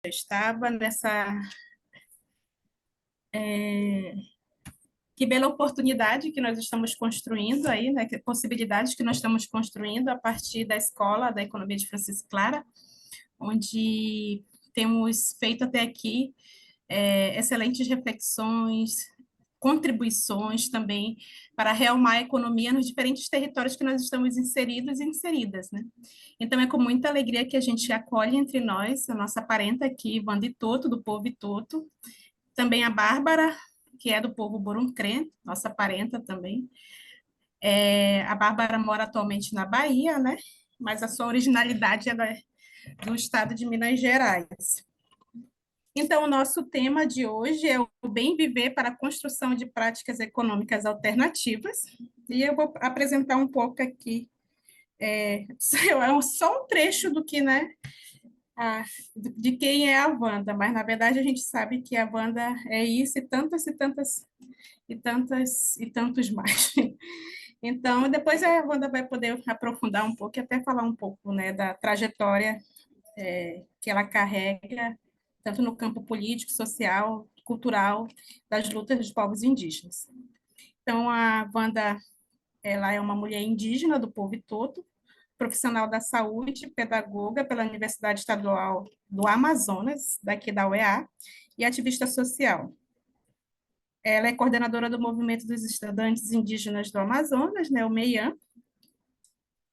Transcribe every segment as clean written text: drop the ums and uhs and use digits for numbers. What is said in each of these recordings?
Eu estava nessa. Que bela oportunidade que nós estamos construindo aí, né? Que possibilidades que nós estamos construindo a partir da escola da economia de Francisco Clara, onde temos feito até aqui excelentes reflexões, contribuições também para realmar a economia nos diferentes territórios que nós estamos inseridos e inseridas, né? Então, é com muita alegria que a gente acolhe entre nós a nossa parenta aqui, Wanda Itoto, do povo Itoto, também a Bárbara, que é do povo Boruncré, nossa parenta também. A Bárbara mora atualmente na Bahia, né? Mas a sua originalidade ela é do estado de Minas Gerais. Então, o nosso tema de hoje é o bem viver para a construção de práticas econômicas alternativas. E eu vou apresentar um pouco aqui, só um trecho do que, né, de quem é a Wanda, mas na verdade a gente sabe que a Wanda é isso e tantas e tantas e tantas e tantos mais. Então, depois a Wanda vai poder aprofundar um pouco e até falar um pouco, né, da trajetória que ela carrega, tanto no campo político, social, cultural, das lutas dos povos indígenas. Então, a Wanda, ela é uma mulher indígena do povo Itoto, profissional da saúde, pedagoga pela Universidade Estadual do Amazonas, daqui da UEA, e ativista social. Ela é coordenadora do Movimento dos Estudantes Indígenas do Amazonas, né, o MEIAN.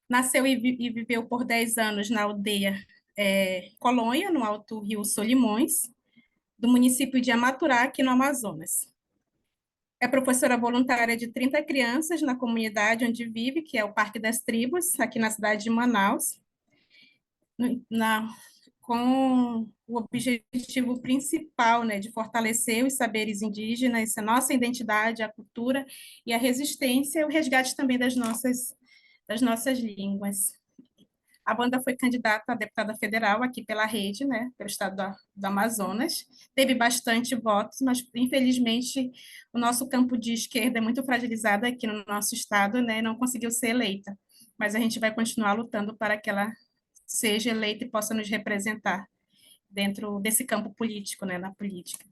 Nasceu e viveu por 10 anos na aldeia Colônia, no Alto Rio Solimões, do município de Amaturá, aqui no Amazonas. É professora voluntária de 30 crianças na comunidade onde vive, que é o Parque das Tribos, aqui na cidade de Manaus, na, com o objetivo principal, né, de fortalecer os saberes indígenas, a nossa identidade, a cultura e a resistência, e o resgate também das nossas línguas. A Wanda foi candidata a deputada federal aqui pela rede, né, pelo estado do Amazonas. Teve bastante votos, mas infelizmente o nosso campo de esquerda é muito fragilizado aqui no nosso estado, né, e não conseguiu ser eleita. Mas a gente vai continuar lutando para que ela seja eleita e possa nos representar dentro desse campo político, né, na política.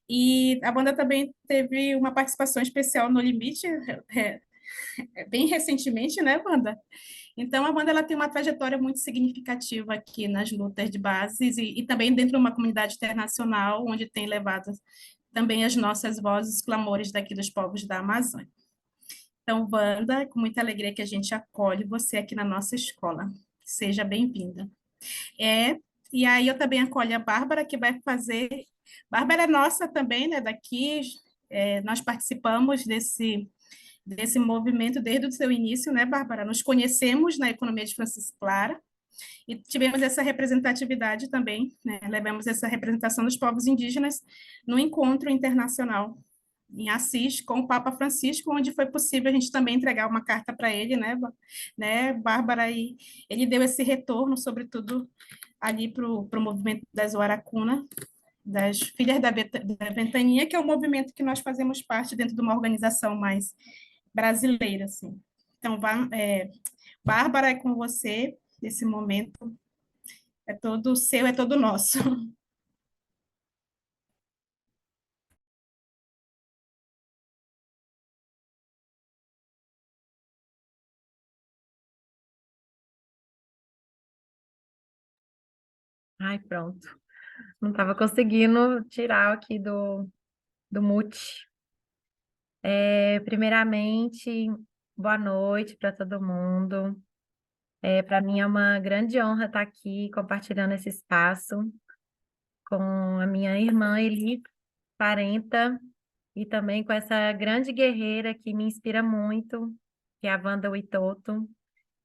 E a banda também teve uma participação especial no Limite, bem recentemente, né, Wanda? Então, a banda ela tem uma trajetória muito significativa aqui nas lutas de bases e também dentro de uma comunidade internacional, onde tem levado também as nossas vozes, os clamores daqui dos povos da Amazônia. Então, Wanda, com muita alegria que a gente acolhe você aqui na nossa escola. Seja bem-vinda. E aí eu também acolho a Bárbara, que vai fazer... Bárbara é nossa também, né, daqui, nós participamos desse movimento desde o seu início, né, Bárbara? Nos conhecemos na economia de Francisco Clara e tivemos essa representatividade também, né? Levamos essa representação dos povos indígenas no encontro internacional em Assis com o Papa Francisco, onde foi possível a gente também entregar uma carta para ele, né, Bárbara, e ele deu esse retorno, sobretudo ali para o movimento das Uaracuna, das Filhas da Ventania, que é um movimento que nós fazemos parte dentro de uma organização mais brasileira, assim. Então, Bárbara, é com você, esse momento é todo seu, é todo nosso. Ai, pronto. Não estava conseguindo tirar aqui do mute. Primeiramente, boa noite para todo mundo. Para mim é uma grande honra estar aqui compartilhando esse espaço com a minha irmã Eli, parenta, e também com essa grande guerreira que me inspira muito, que é a Wanda Witoto,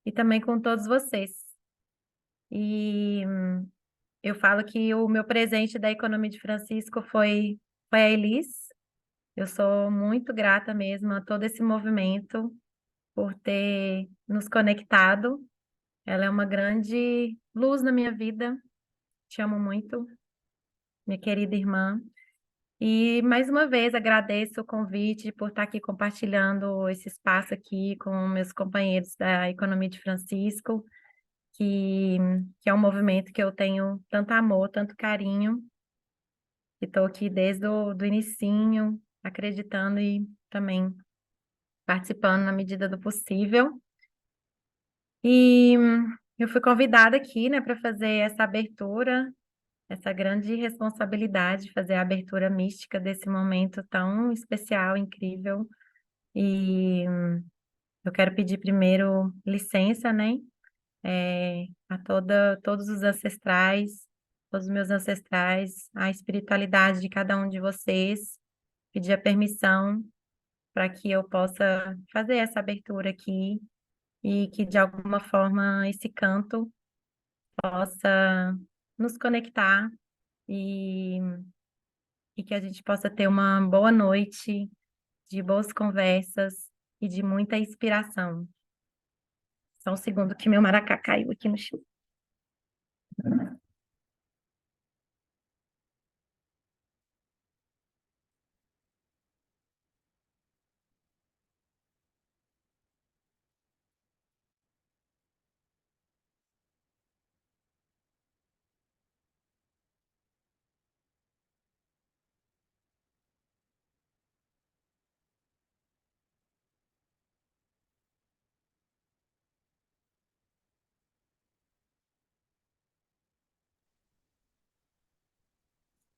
e também com todos vocês. E eu falo que o meu presente da Economia de Francisco foi a Elis. Eu sou muito grata mesmo a todo esse movimento por ter nos conectado. Ela é uma grande luz na minha vida. Te amo muito, minha querida irmã. E mais uma vez agradeço o convite por estar aqui compartilhando esse espaço aqui com meus companheiros da Economia de Francisco. que, que é um movimento que eu tenho tanto amor, tanto carinho, e estou aqui desde o do inicinho, acreditando e também participando na medida do possível. E eu fui convidada aqui, né, para fazer essa abertura, essa grande responsabilidade de fazer a abertura mística desse momento tão especial, incrível. E eu quero pedir primeiro licença, né, a todos os ancestrais, todos os meus ancestrais, a espiritualidade de cada um de vocês, pedir a permissão para que eu possa fazer essa abertura aqui e que de alguma forma esse canto possa nos conectar e, e que a gente possa ter uma boa noite, de boas conversas e de muita inspiração. Só um segundo que meu maracá caiu aqui no chão.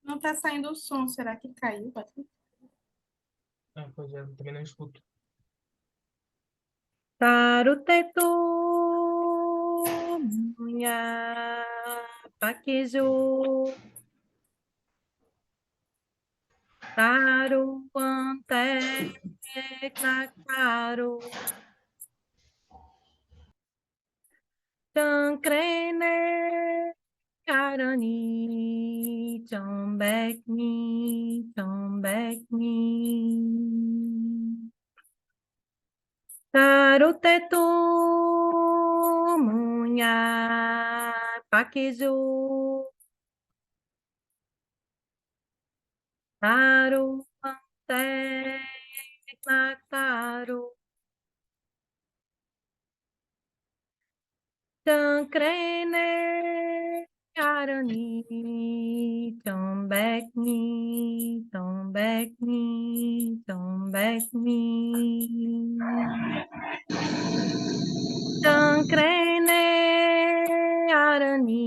Não está saindo o som, será que caiu? Ah, pois é, também não escuto. Tarutetu, munha, paquiju, taruante, clacaru, chancrene, carani, chombekni, chombekni. Tarutetu, munha, paquiju, taruante, clacaru, chancrene, carani, chombekni, chombekni, chombekni. Chancrene, arani,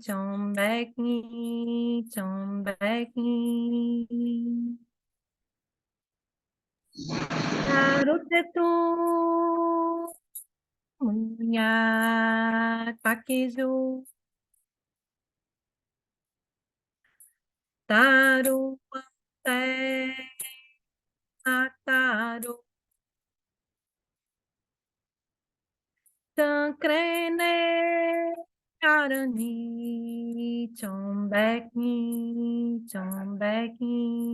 chombekni, chombekni. Tarutetu, munha, paquiju, taruante, ataru, chancrene, arani, chombekni, chombekni.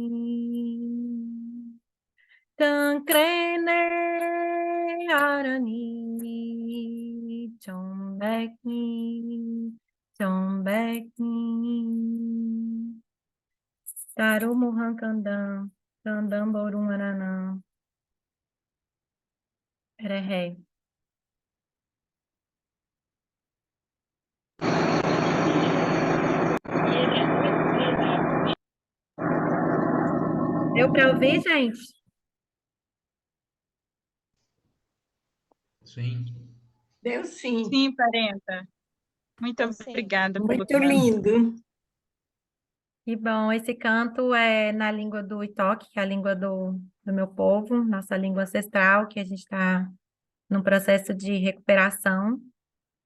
Chancrene, arani, chombekni, chombekni. Tarumuhan kandam, kandam borum aranam. Erehei. Deu para ouvir, gente? Sim. Deu sim. Sim, parenta. Muito obrigada pelo Muito canto. lindo. Que bom, esse canto é na língua do Itoque, que é a língua do meu povo, nossa língua ancestral, que a gente está num processo de recuperação.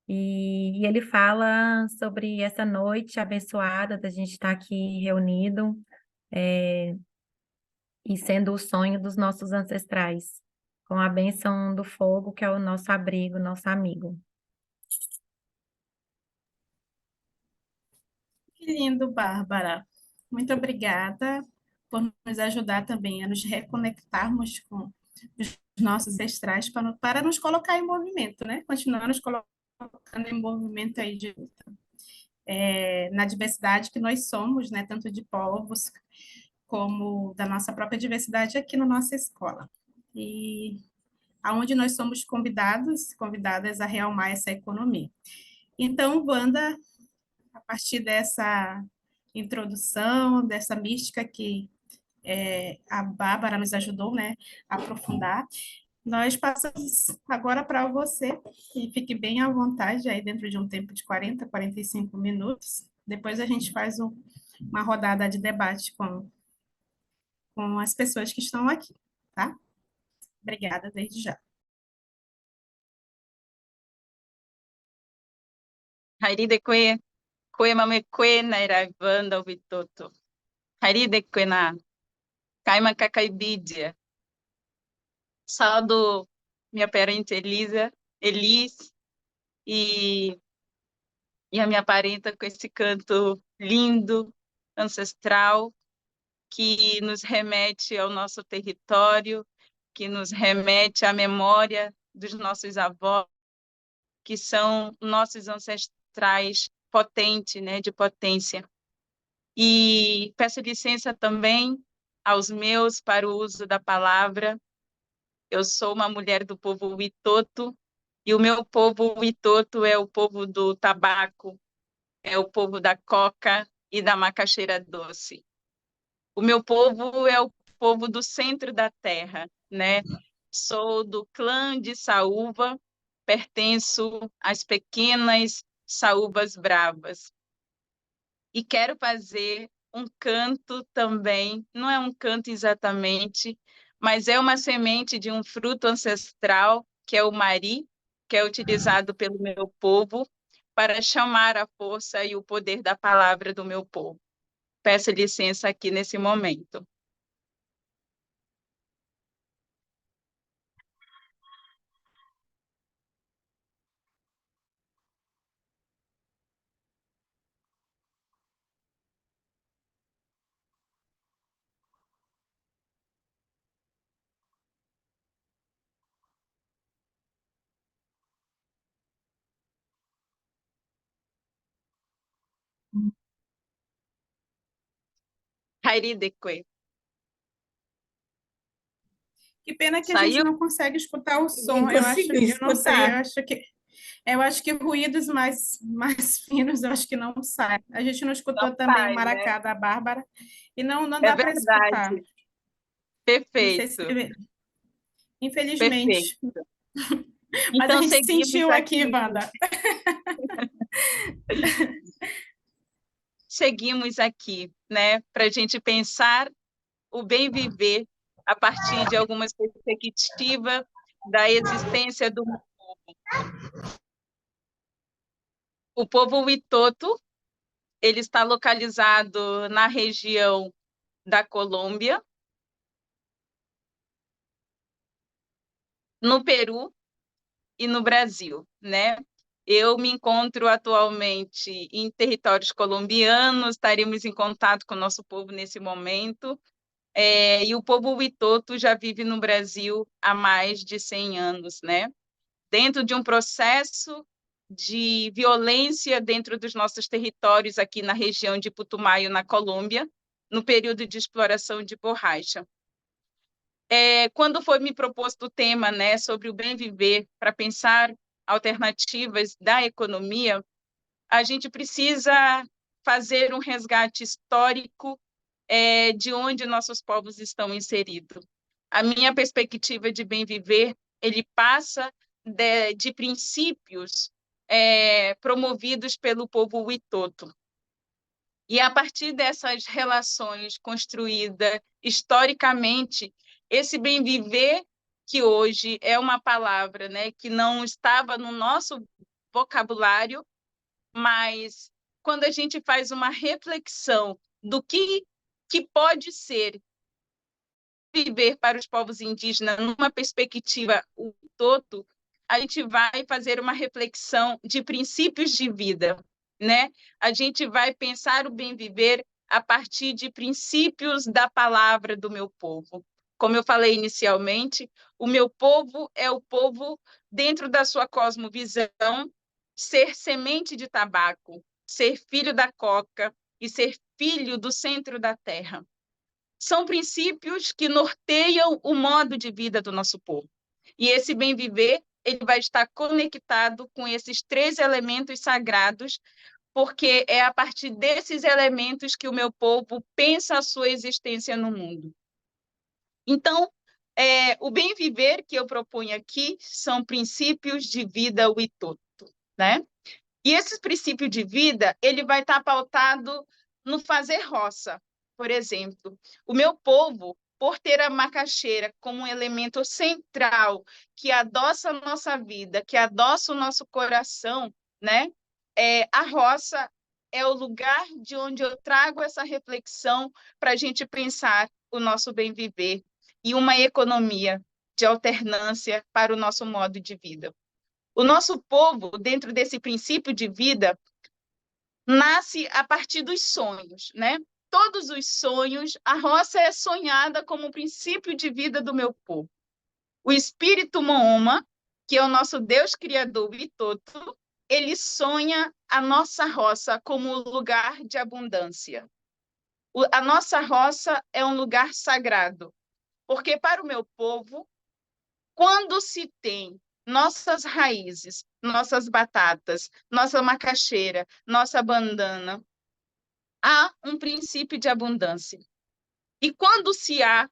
E ele fala sobre essa noite abençoada da gente estar aqui reunido, e sendo o sonho dos nossos ancestrais, com a bênção do fogo, que é o nosso abrigo, nosso amigo. Que lindo, Bárbara. Muito obrigada por nos ajudar também a nos reconectarmos com os nossos ancestrais para nos colocar em movimento, né? Continuar nos colocando em movimento aí de luta. Na diversidade que nós somos, né? Tanto de povos como da nossa própria diversidade aqui na nossa escola. E aonde nós somos convidadas a realmar essa economia. Então, Wanda, a partir dessa introdução, dessa mística que a Bárbara nos ajudou, né, a aprofundar, nós passamos agora para você, e fique bem à vontade aí dentro de um tempo de 45 minutos. Depois a gente faz uma rodada de debate com as pessoas que estão aqui, tá? Obrigada desde já. Hairide kue mame kue na irai Wanda Witoto. Hairide kue na kaima kakaibidia. Saldo minha parente Elis e a minha parenta com esse canto lindo, ancestral, que nos remete ao nosso território, que nos remete à memória dos nossos avós, que são nossos ancestrais potentes, né, de potência. E peço licença também aos meus para o uso da palavra. Eu sou uma mulher do povo Witoto, e o meu povo Witoto é o povo do tabaco, é o povo da coca e da macaxeira doce. O meu povo é o povo do centro da terra, né? Sou do clã de Saúva, pertenço às pequenas Saúvas Bravas. E quero fazer um canto também, não é um canto exatamente, mas é uma semente de um fruto ancestral, que é o mari, que é utilizado pelo meu povo para chamar a força e o poder da palavra do meu povo. Peço licença aqui nesse momento. Hairidekwe. Que pena que a gente Saiu? não consegue escutar o som. Ninguém conseguiu Eu não sei, escutar. eu acho que ruídos mais finos, eu acho que não sai. A gente não escutou também o Sai, né? maracá da Bárbara e não É dá para escutar. verdade. Não sei se, Perfeito. Perfeito. infelizmente, mas a Então, gente seguimos sentiu aqui, aqui. Wanda. Seguimos aqui, né? Para a gente pensar o bem viver a partir de algumas perspectivas da existência do o povo Witoto. Ele está localizado na região da Colômbia, no Peru e no Brasil, né? Eu me encontro atualmente em territórios colombianos, estaremos em contato com o nosso povo nesse momento, e o povo Witoto já vive no Brasil há mais de 100 anos, né? Dentro de um processo de violência dentro dos nossos territórios aqui na região de Putumayo, na Colômbia, no período de exploração de borracha. Quando foi me proposto o tema, né, sobre o bem viver, para pensar alternativas da economia, a gente precisa fazer um resgate histórico de onde nossos povos estão inseridos. A minha perspectiva de bem viver, ele passa de princípios promovidos pelo povo Witoto. E a partir dessas relações construídas historicamente, esse bem viver, que hoje é uma palavra, né, que não estava no nosso vocabulário, mas quando a gente faz uma reflexão do que pode ser viver para os povos indígenas numa perspectiva todo, a gente vai fazer uma reflexão de princípios de vida, né? A gente vai pensar o bem viver a partir de princípios da palavra do meu povo. Como eu falei inicialmente, o meu povo é o povo dentro da sua cosmovisão, ser semente de tabaco, ser filho da coca e ser filho do centro da terra. São princípios que norteiam o modo de vida do nosso povo. E esse bem viver, ele vai estar conectado com esses 3 elementos sagrados, porque é a partir desses elementos que o meu povo pensa a sua existência no mundo. Então, o bem viver que eu proponho aqui são princípios de vida Witoto, né? E esse princípio de vida, ele vai estar pautado no fazer roça. Por exemplo, o meu povo, por ter a macaxeira como um elemento central que adoça a nossa vida, que adoça o nosso coração, né? A roça é o lugar de onde eu trago essa reflexão para a gente pensar o nosso bem viver e uma economia de alternância para o nosso modo de vida. O nosso povo, dentro desse princípio de vida, nasce a partir dos sonhos, né? Todos os sonhos, a roça é sonhada como o princípio de vida do meu povo. O espírito Mooma, que é o nosso Deus criador Witoto, ele sonha a nossa roça como lugar de abundância. A nossa roça é um lugar sagrado, porque para o meu povo, quando se tem nossas raízes, nossas batatas, nossa macaxeira, nossa bandana, há um princípio de abundância. E quando se há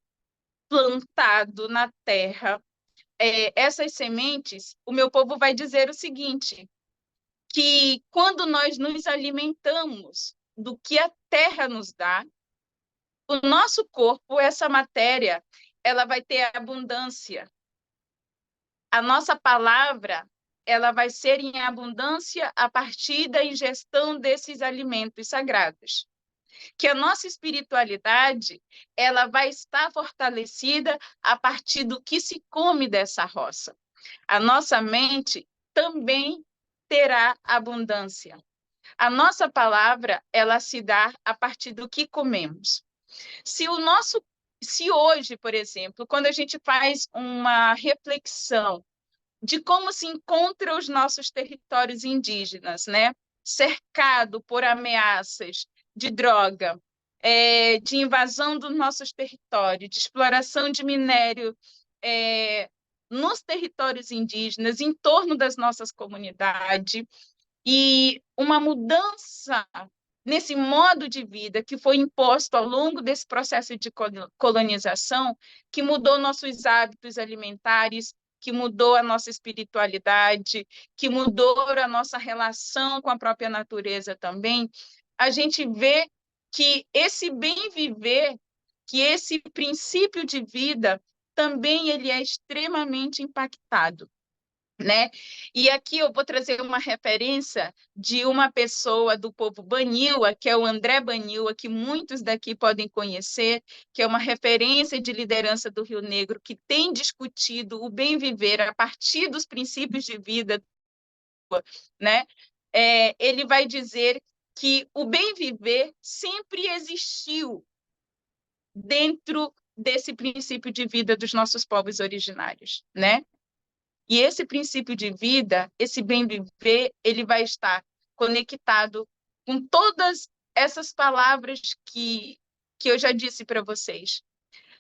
plantado na terra essas sementes, o meu povo vai dizer o seguinte, que quando nós nos alimentamos do que a terra nos dá, o nosso corpo, essa matéria, ela vai ter abundância. A nossa palavra, ela vai ser em abundância a partir da ingestão desses alimentos sagrados. Que a nossa espiritualidade, ela vai estar fortalecida a partir do que se come dessa roça. A nossa mente também terá abundância. A nossa palavra, ela se dá a partir do que comemos. Se hoje, por exemplo, quando a gente faz uma reflexão de como se encontram os nossos territórios indígenas, né? Cercado por ameaças de droga, de invasão dos nossos territórios, de exploração de minério nos territórios indígenas, em torno das nossas comunidades, e uma mudança nesse modo de vida que foi imposto ao longo desse processo de colonização, que mudou nossos hábitos alimentares, que mudou a nossa espiritualidade, que mudou a nossa relação com a própria natureza também, a gente vê que esse bem viver, que esse princípio de vida, também ele é extremamente impactado, né? E aqui eu vou trazer uma referência de uma pessoa do povo Baniwa, que é o André Baniwa, que muitos daqui podem conhecer, que é uma referência de liderança do Rio Negro, que tem discutido o bem viver a partir dos princípios de vida, né? Ele vai dizer que o bem viver sempre existiu dentro desse princípio de vida dos nossos povos originários, né? E esse princípio de vida, esse bem viver, ele vai estar conectado com todas essas palavras que eu já disse para vocês,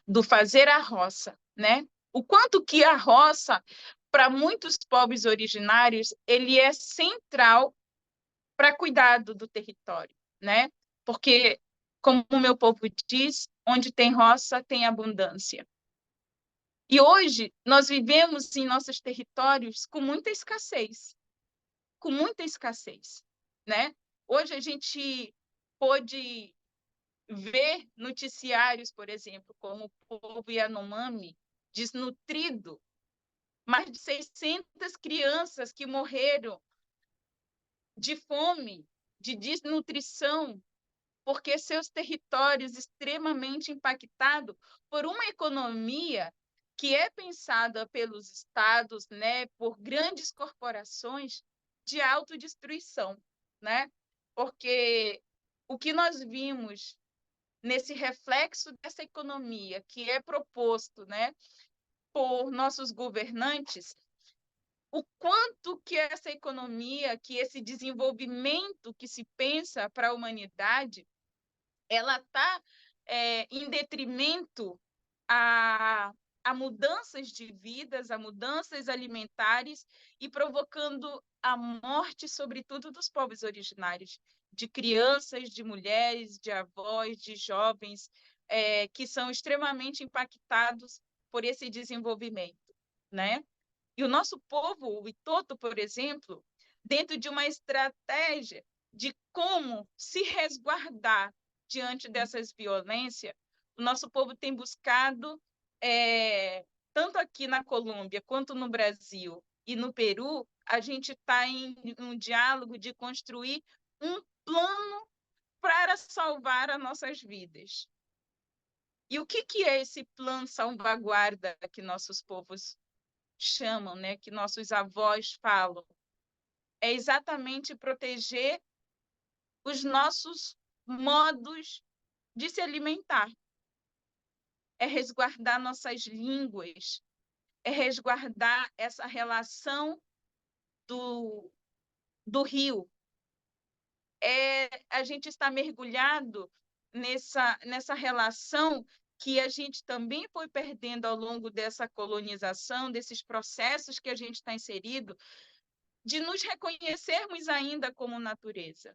do fazer a roça, né? O quanto que a roça, para muitos povos originários, ele é central para cuidado do território, né? Porque, como o meu povo diz, onde tem roça, tem abundância. E hoje nós vivemos em nossos territórios com muita escassez, né? Hoje a gente pôde ver noticiários, por exemplo, como o povo Yanomami desnutrido, mais de 600 crianças que morreram de fome, de desnutrição, porque seus territórios extremamente impactados por uma economia que é pensada pelos estados, né, por grandes corporações de autodestruição, né? Porque o que nós vimos nesse reflexo dessa economia que é proposto, né, por nossos governantes, o quanto que essa economia, que esse desenvolvimento que se pensa para a humanidade, ela está em detrimento a mudanças de vidas, a mudanças alimentares e provocando a morte, sobretudo, dos povos originários, de crianças, de mulheres, de avós, de jovens, que são extremamente impactados por esse desenvolvimento, né? E o nosso povo, o Itoto, por exemplo, dentro de uma estratégia de como se resguardar diante dessas violências, o nosso povo tem buscado, tanto aqui na Colômbia quanto no Brasil e no Peru, a gente está em um diálogo de construir um plano para salvar as nossas vidas. E o que é esse plano salvaguarda que nossos povos chamam, né, que nossos avós falam? É exatamente proteger os nossos modos de se alimentar, é resguardar nossas línguas, é resguardar essa relação do rio. A gente está mergulhado nessa relação que a gente também foi perdendo ao longo dessa colonização, desses processos que a gente está inserido, de nos reconhecermos ainda como natureza.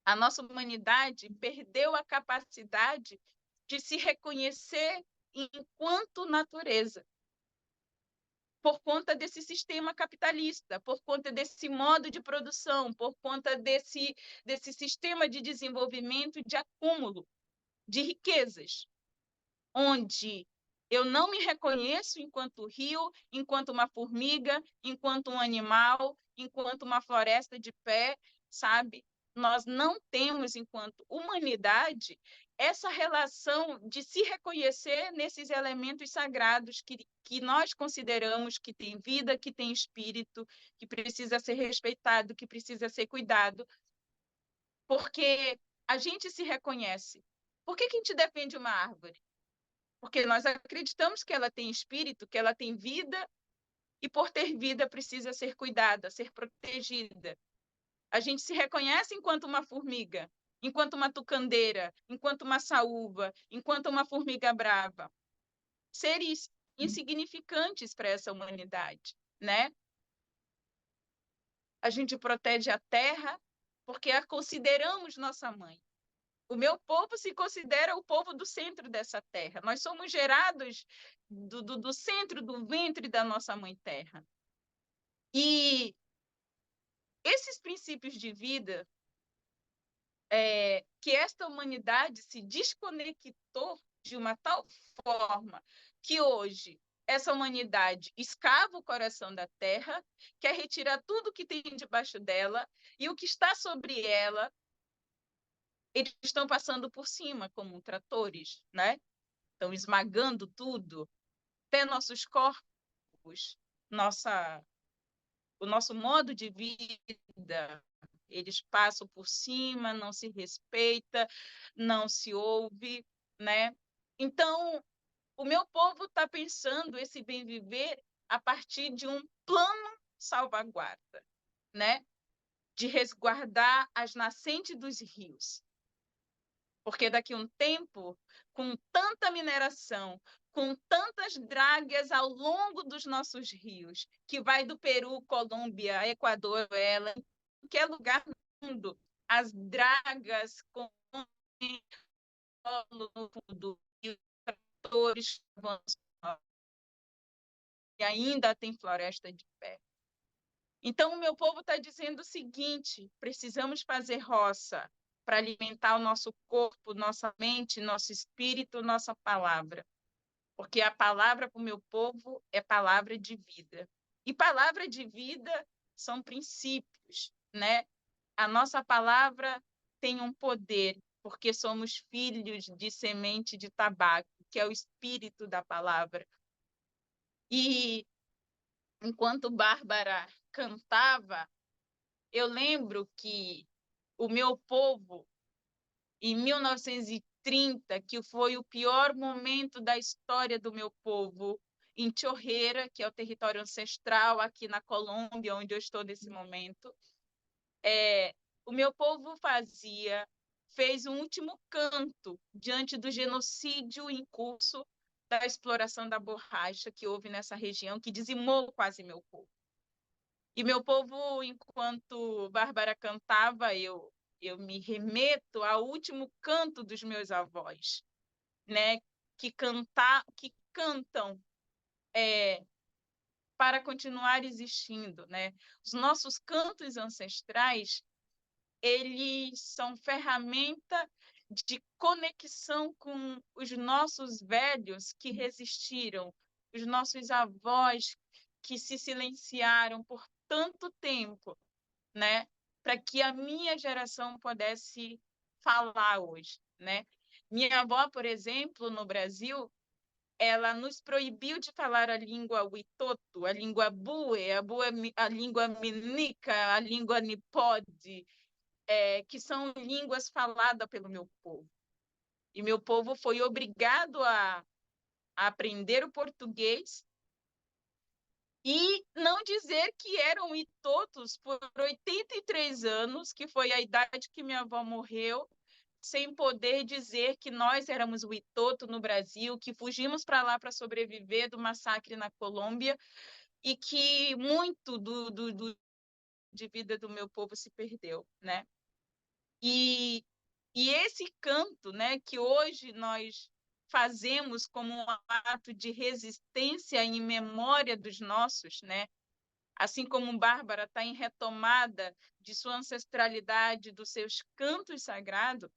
A nossa humanidade perdeu a capacidade de se reconhecer enquanto natureza, por conta desse sistema capitalista, por conta desse modo de produção, por conta desse sistema de desenvolvimento de acúmulo de riquezas, onde eu não me reconheço enquanto rio, enquanto uma formiga, enquanto um animal, enquanto uma floresta de pé, sabe? Nós não temos, enquanto humanidade, essa relação de se reconhecer nesses elementos sagrados que nós consideramos que tem vida, que tem espírito, que precisa ser respeitado, que precisa ser cuidado, porque a gente se reconhece. Por que a gente defende uma árvore? Porque nós acreditamos que ela tem espírito, que ela tem vida, e por ter vida precisa ser cuidada, ser protegida. A gente se reconhece enquanto uma formiga, enquanto uma tucandeira, enquanto uma saúva, enquanto uma formiga brava. Seres insignificantes para essa humanidade, né? A gente protege a terra porque a consideramos nossa mãe. O meu povo se considera o povo do centro dessa terra. Nós somos gerados do centro, do ventre da nossa mãe terra. E esses princípios de vida, que esta humanidade se desconectou de uma tal forma que hoje essa humanidade escava o coração da terra, quer retirar tudo que tem debaixo dela, e o que está sobre ela, eles estão passando por cima como tratores, né? Estão esmagando tudo, até nossos corpos, o nosso modo de vida. Eles passam por cima, não se respeita, não se ouve, né? Então, o meu povo está pensando esse bem viver a partir de um plano salvaguarda, né? De resguardar as nascentes dos rios. Porque daqui a um tempo, com tanta mineração, com tantas dragas ao longo dos nossos rios, que vai do Peru, Colômbia, Equador, em qualquer lugar do mundo, as dragas com no fundo do rio, tratores e ainda tem floresta de pé. Então, o meu povo está dizendo o seguinte: precisamos fazer roça para alimentar o nosso corpo, nossa mente, nosso espírito, nossa palavra. Porque a palavra para o meu povo é palavra de vida. E palavra de vida são princípios, né? A nossa palavra tem um poder, porque somos filhos de semente de tabaco, que é o espírito da palavra. E enquanto Bárbara cantava, eu lembro que o meu povo, em 1930, que foi o pior momento da história do meu povo, em Chorreira, que é o território ancestral aqui na Colômbia, onde eu estou nesse momento, o meu povo fez um último canto diante do genocídio em curso da exploração da borracha que houve nessa região, que dizimou quase meu povo. E meu povo, enquanto Bárbara cantava, eu me remeto ao último canto dos meus avós, né? Que cantam para continuar existindo, né? Os nossos cantos ancestrais, eles são ferramenta de conexão com os nossos velhos que resistiram, os nossos avós que se silenciaram por tanto tempo, né? Para que a minha geração pudesse falar hoje, né? Minha avó, por exemplo, no Brasil, ela nos proibiu de falar a língua Witoto, a língua Bue, a língua Minica, a língua Nipode, que são línguas faladas pelo meu povo. E meu povo foi obrigado a aprender o português e não dizer que eram itotos por 83 anos, que foi a idade que minha avó morreu, sem poder dizer que nós éramos o itoto no Brasil, que fugimos para lá para sobreviver do massacre na Colômbia e que muito de vida do meu povo se perdeu, né? E esse canto, né, que hoje nós fazemos como um ato de resistência em memória dos nossos, né? Assim como Bárbara está em retomada de sua ancestralidade, dos seus cantos sagrados,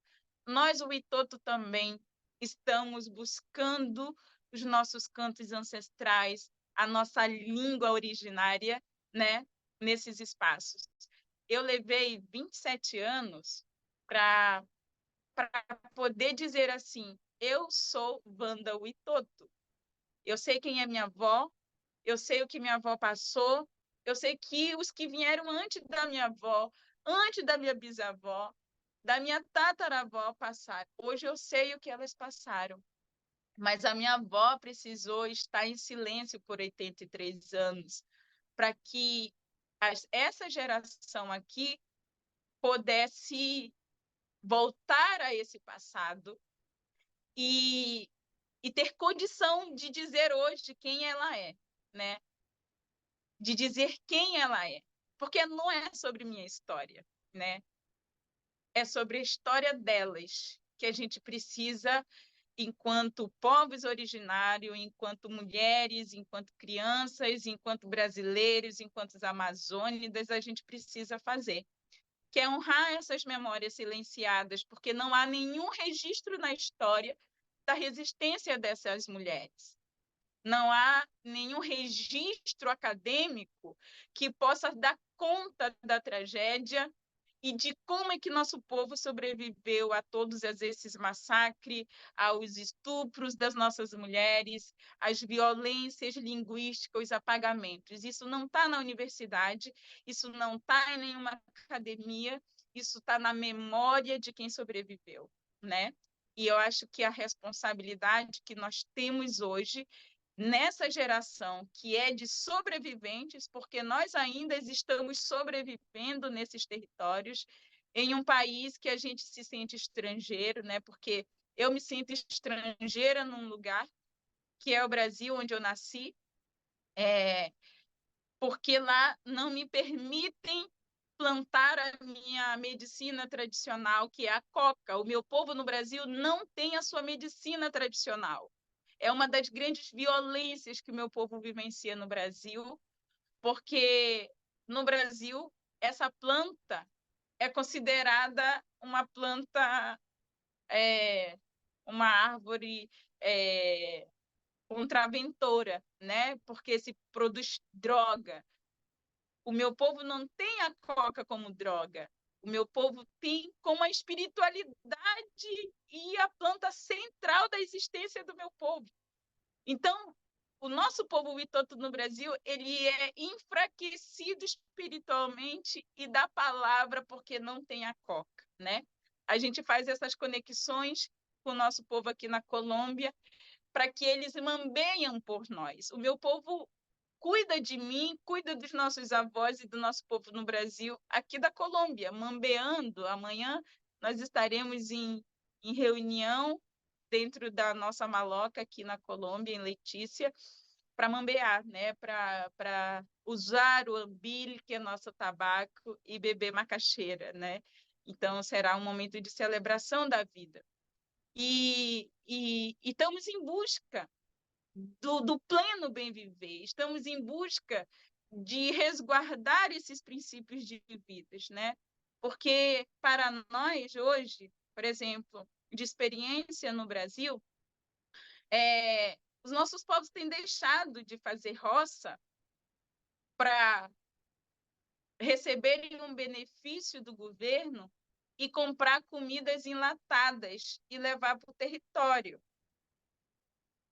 nós, o Itoto, também estamos buscando os nossos cantos ancestrais, a nossa língua originária, né, nesses espaços. Eu levei 27 anos para poder dizer assim, eu sou Wanda Witoto. Eu sei quem é minha avó, eu sei o que minha avó passou, eu sei que os que vieram antes da minha avó, antes da minha bisavó, da minha tataravó passaram. Hoje eu sei o que elas passaram. Mas a minha avó precisou estar em silêncio por 83 anos para que essa geração aqui pudesse voltar a esse passado e ter condição de dizer hoje quem ela é, né? De dizer quem ela é. Porque não é sobre minha história, né? É sobre a história delas que a gente precisa, enquanto povos originários, enquanto mulheres, enquanto crianças, enquanto brasileiros, enquanto amazônidas, a gente precisa fazer, que é honrar essas memórias silenciadas, porque não há nenhum registro na história da resistência dessas mulheres. Não há nenhum registro acadêmico que possa dar conta da tragédia e de como é que nosso povo sobreviveu a todos esses massacres, aos estupros das nossas mulheres, às violências linguísticas, os apagamentos. Isso não está na universidade, isso não está em nenhuma academia, isso está na memória de quem sobreviveu, né? E eu acho que a responsabilidade que nós temos hoje nessa geração que é de sobreviventes, porque nós ainda estamos sobrevivendo nesses territórios, em um país que a gente se sente estrangeiro, né? Porque eu me sinto estrangeira num lugar que é o Brasil, onde eu nasci, porque lá não me permitem plantar a minha medicina tradicional, que é a coca. O meu povo no Brasil não tem a sua medicina tradicional. É uma das grandes violências que o meu povo vivencia no Brasil, porque no Brasil essa planta é considerada uma planta, uma árvore contraventora, né? Porque se produz droga. O meu povo não tem a coca como droga. O meu povo tem como a espiritualidade e a planta central da existência do meu povo. Então, o nosso povo Witoto no Brasil, ele é enfraquecido espiritualmente e da palavra porque não tem a coca, né? A gente faz essas conexões com o nosso povo aqui na Colômbia para que eles mambeiam por nós. O meu povo cuida de mim, cuida dos nossos avós e do nosso povo no Brasil, aqui da Colômbia, mambeando. Amanhã nós estaremos em reunião dentro da nossa maloca aqui na Colômbia, em Letícia, para mambear, né? Para usar o ambil, que é nosso tabaco, e beber macaxeira, né? Então, será um momento de celebração da vida. E estamos em busca do pleno bem viver, estamos em busca de resguardar esses princípios de vidas, né? Porque para nós hoje, por exemplo, de experiência no Brasil, os nossos povos têm deixado de fazer roça para receberem um benefício do governo e comprar comidas enlatadas e levar para o território.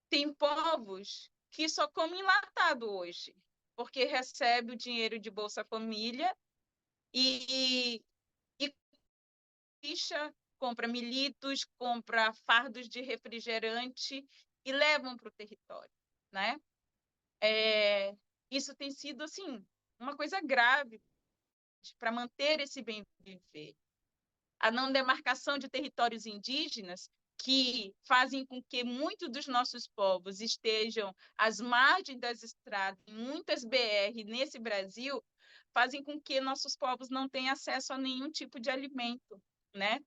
Tem povos que só comem enlatado hoje, porque recebe o dinheiro de Bolsa Família e ficha, compra militos, compra fardos de refrigerante e levam para o território, né? Isso tem sido assim uma coisa grave para manter esse bem viver. A não demarcação de territórios indígenas, que fazem com que muitos dos nossos povos estejam às margens das estradas, muitas BR nesse Brasil, fazem com que nossos povos não tenham acesso a nenhum tipo de alimento, né?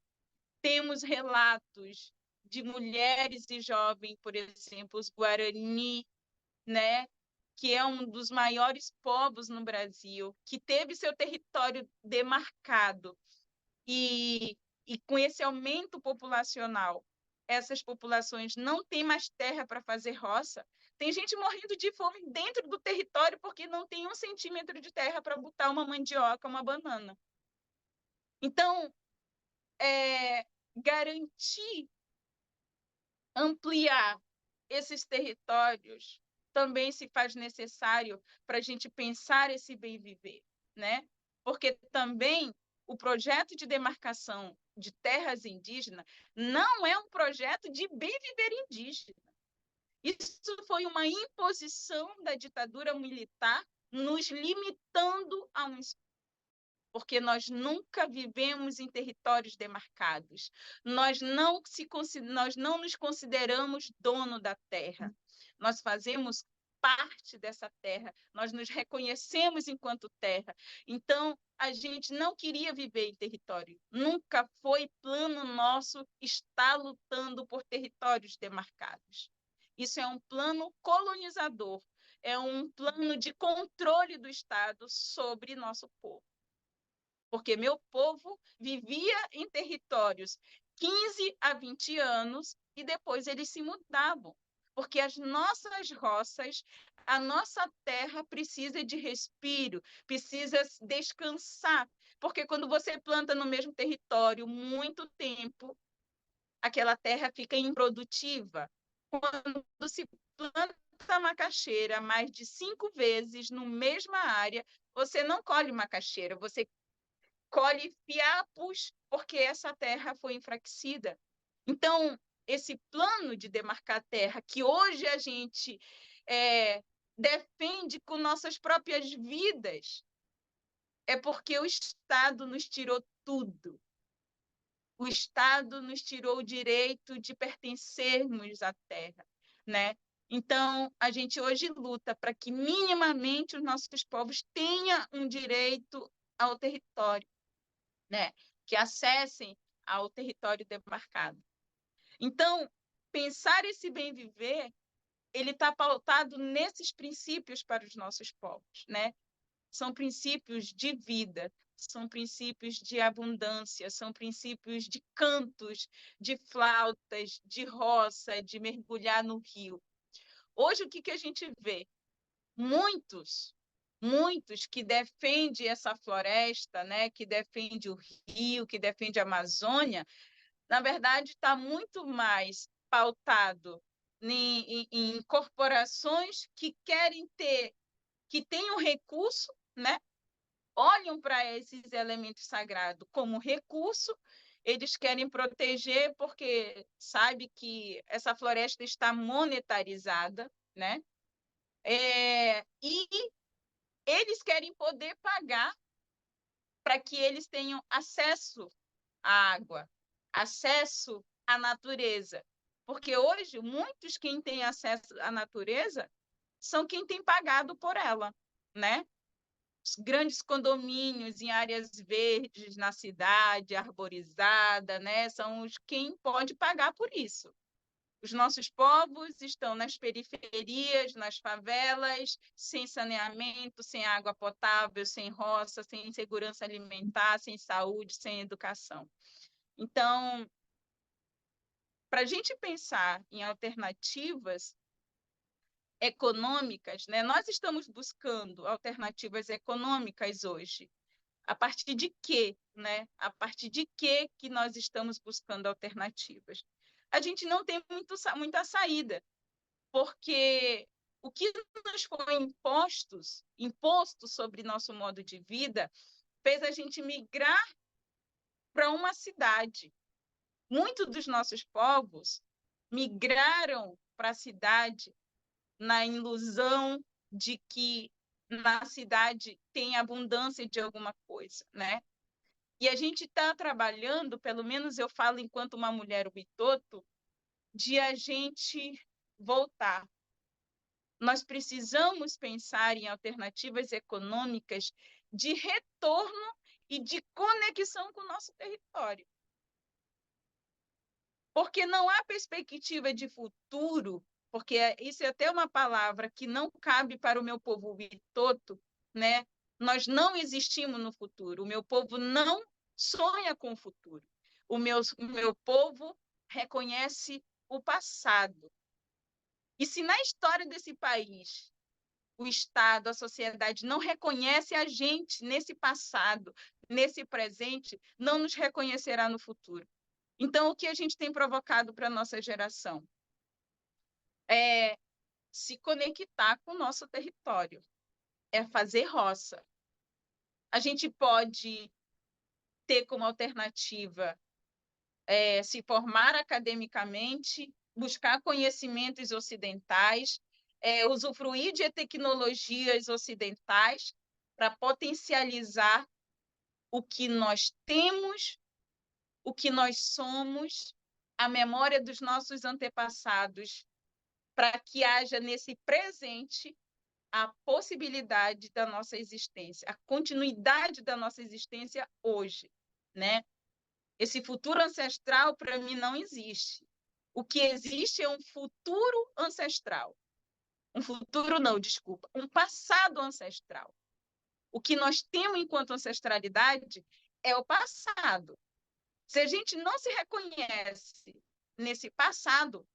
Temos relatos de mulheres e jovens, por exemplo, os Guarani, né? Que é um dos maiores povos no Brasil, que teve seu território demarcado e com esse aumento populacional, essas populações não têm mais terra para fazer roça. Tem gente morrendo de fome dentro do território porque não tem 1 centímetro de terra para botar uma mandioca, uma banana. Então, garantir, ampliar esses territórios também se faz necessário para a gente pensar esse bem viver, né? Porque também o projeto de demarcação de terras indígenas não é um projeto de bem viver indígena. Isso foi uma imposição da ditadura militar nos limitando a um espaço, porque nós nunca vivemos em territórios demarcados. Nós não nos consideramos dono da terra. Nós fazemos parte dessa terra, nós nos reconhecemos enquanto terra. Então, a gente não queria viver em território. Nunca foi plano nosso estar lutando por territórios demarcados. Isso é um plano colonizador, é um plano de controle do Estado sobre nosso povo. Porque meu povo vivia em territórios 15 a 20 anos e depois eles se mudavam. Porque as nossas roças, a nossa terra precisa de respiro, precisa descansar. Porque quando você planta no mesmo território muito tempo, aquela terra fica improdutiva. Quando se planta macaxeira mais de 5 vezes na mesma área, você não colhe macaxeira, você colhe fiapos porque essa terra foi enfraquecida. Então, esse plano de demarcar a terra, que hoje a gente defende com nossas próprias vidas, é porque o Estado nos tirou tudo. O Estado nos tirou o direito de pertencermos à terra, né? Então, a gente hoje luta para que minimamente os nossos povos tenham um direito ao território, né? Que acessem ao território demarcado. Então, pensar esse bem viver, ele está pautado nesses princípios para os nossos povos, né? São princípios de vida, são princípios de abundância, são princípios de cantos, de flautas, de roça, de mergulhar no rio. Hoje, o que a gente vê? Muitos que defendem essa floresta, né, que defende o rio, que defende a Amazônia, na verdade, está muito mais pautado em corporações que querem ter, que tenham recurso, né? Olham para esses elementos sagrados como recurso, eles querem proteger porque sabe que essa floresta está monetarizada, né? E eles querem poder pagar para que eles tenham acesso à água, acesso à natureza. Porque hoje, muitos quem tem acesso à natureza são quem tem pagado por ela, né? Os grandes condomínios em áreas verdes na cidade, arborizada, né? São os quem pode pagar por isso. Os nossos povos estão nas periferias, nas favelas, sem saneamento, sem água potável, sem roça, sem segurança alimentar, sem saúde, sem educação. Então, para a gente pensar em alternativas econômicas, né, nós estamos buscando alternativas econômicas hoje. A partir de quê, né? A partir de quê que nós estamos buscando alternativas? A gente não tem muita saída, porque o que nos foi imposto sobre nosso modo de vida, fez a gente migrar para uma cidade. Muitos dos nossos povos migraram para a cidade na ilusão de que na cidade tem abundância de alguma coisa, né? E a gente está trabalhando, pelo menos eu falo enquanto uma mulher Ubitoto, de a gente voltar. Nós precisamos pensar em alternativas econômicas de retorno e de conexão com o nosso território. Porque não há perspectiva de futuro, porque isso é até uma palavra que não cabe para o meu povo Ubitoto, né? Nós não existimos no futuro, o meu povo não sonha com o futuro. O meu povo reconhece o passado. E se na história desse país o Estado, a sociedade não reconhece a gente nesse passado, nesse presente, não nos reconhecerá no futuro. Então, o que a gente tem provocado para a nossa geração? É se conectar com o nosso território, é fazer roça. A gente pode ter como alternativa se formar academicamente, buscar conhecimentos ocidentais, usufruir de tecnologias ocidentais para potencializar o que nós temos, o que nós somos, a memória dos nossos antepassados, para que haja nesse presente a possibilidade da nossa existência, a continuidade da nossa existência hoje, né? Esse futuro ancestral, para mim, não existe. O que existe é um futuro ancestral. Um futuro, não, desculpa, um passado ancestral. O que nós temos enquanto ancestralidade é o passado. Se a gente não se reconhece nesse passado,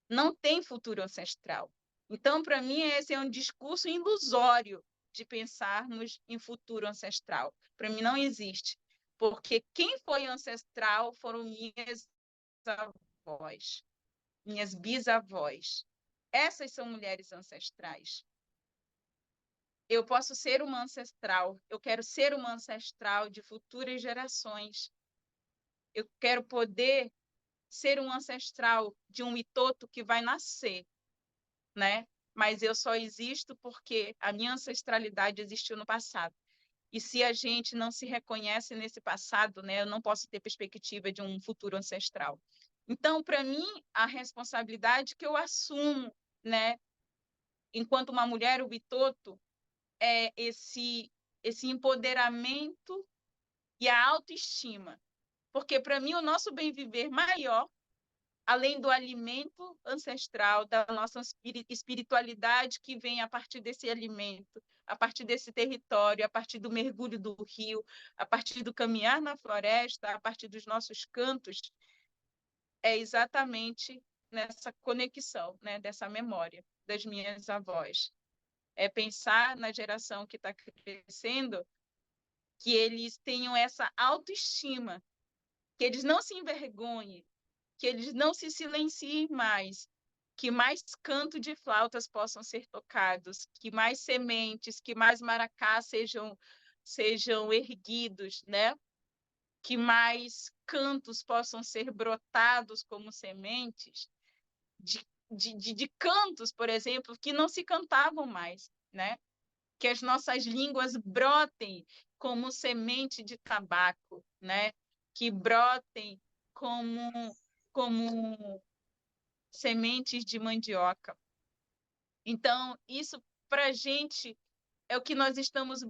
não tem futuro ancestral. Então, para mim, esse é um discurso ilusório de pensarmos em futuro ancestral. Para mim, não existe. Porque quem foi ancestral foram minhas avós, minhas bisavós. Essas são mulheres ancestrais. Eu posso ser uma ancestral, eu quero ser uma ancestral de futuras gerações. Eu quero poder ser um ancestral de um mitoto que vai nascer, né? Mas eu só existo porque a minha ancestralidade existiu no passado. E se a gente não se reconhece nesse passado, né, eu não posso ter perspectiva de um futuro ancestral. Então, para mim, a responsabilidade que eu assumo, né, enquanto uma mulher Ubitoto, é esse empoderamento e a autoestima. Porque, para mim, o nosso bem-viver maior, além do alimento ancestral, da nossa espiritualidade que vem a partir desse alimento, a partir desse território, a partir do mergulho do rio, a partir do caminhar na floresta, a partir dos nossos cantos, é exatamente nessa conexão, né, dessa memória das minhas avós. É pensar na geração que está crescendo, que eles tenham essa autoestima, que eles não se envergonhem, que eles não se silenciem mais, que mais canto de flautas possam ser tocados, que mais sementes, que mais maracás sejam erguidos, né? Que mais cantos possam ser brotados como sementes de cantos, por exemplo, que não se cantavam mais, né? Que as nossas línguas brotem como semente de tabaco, né? Que brotem como sementes de mandioca. Então, isso para a gente é o que nós estamos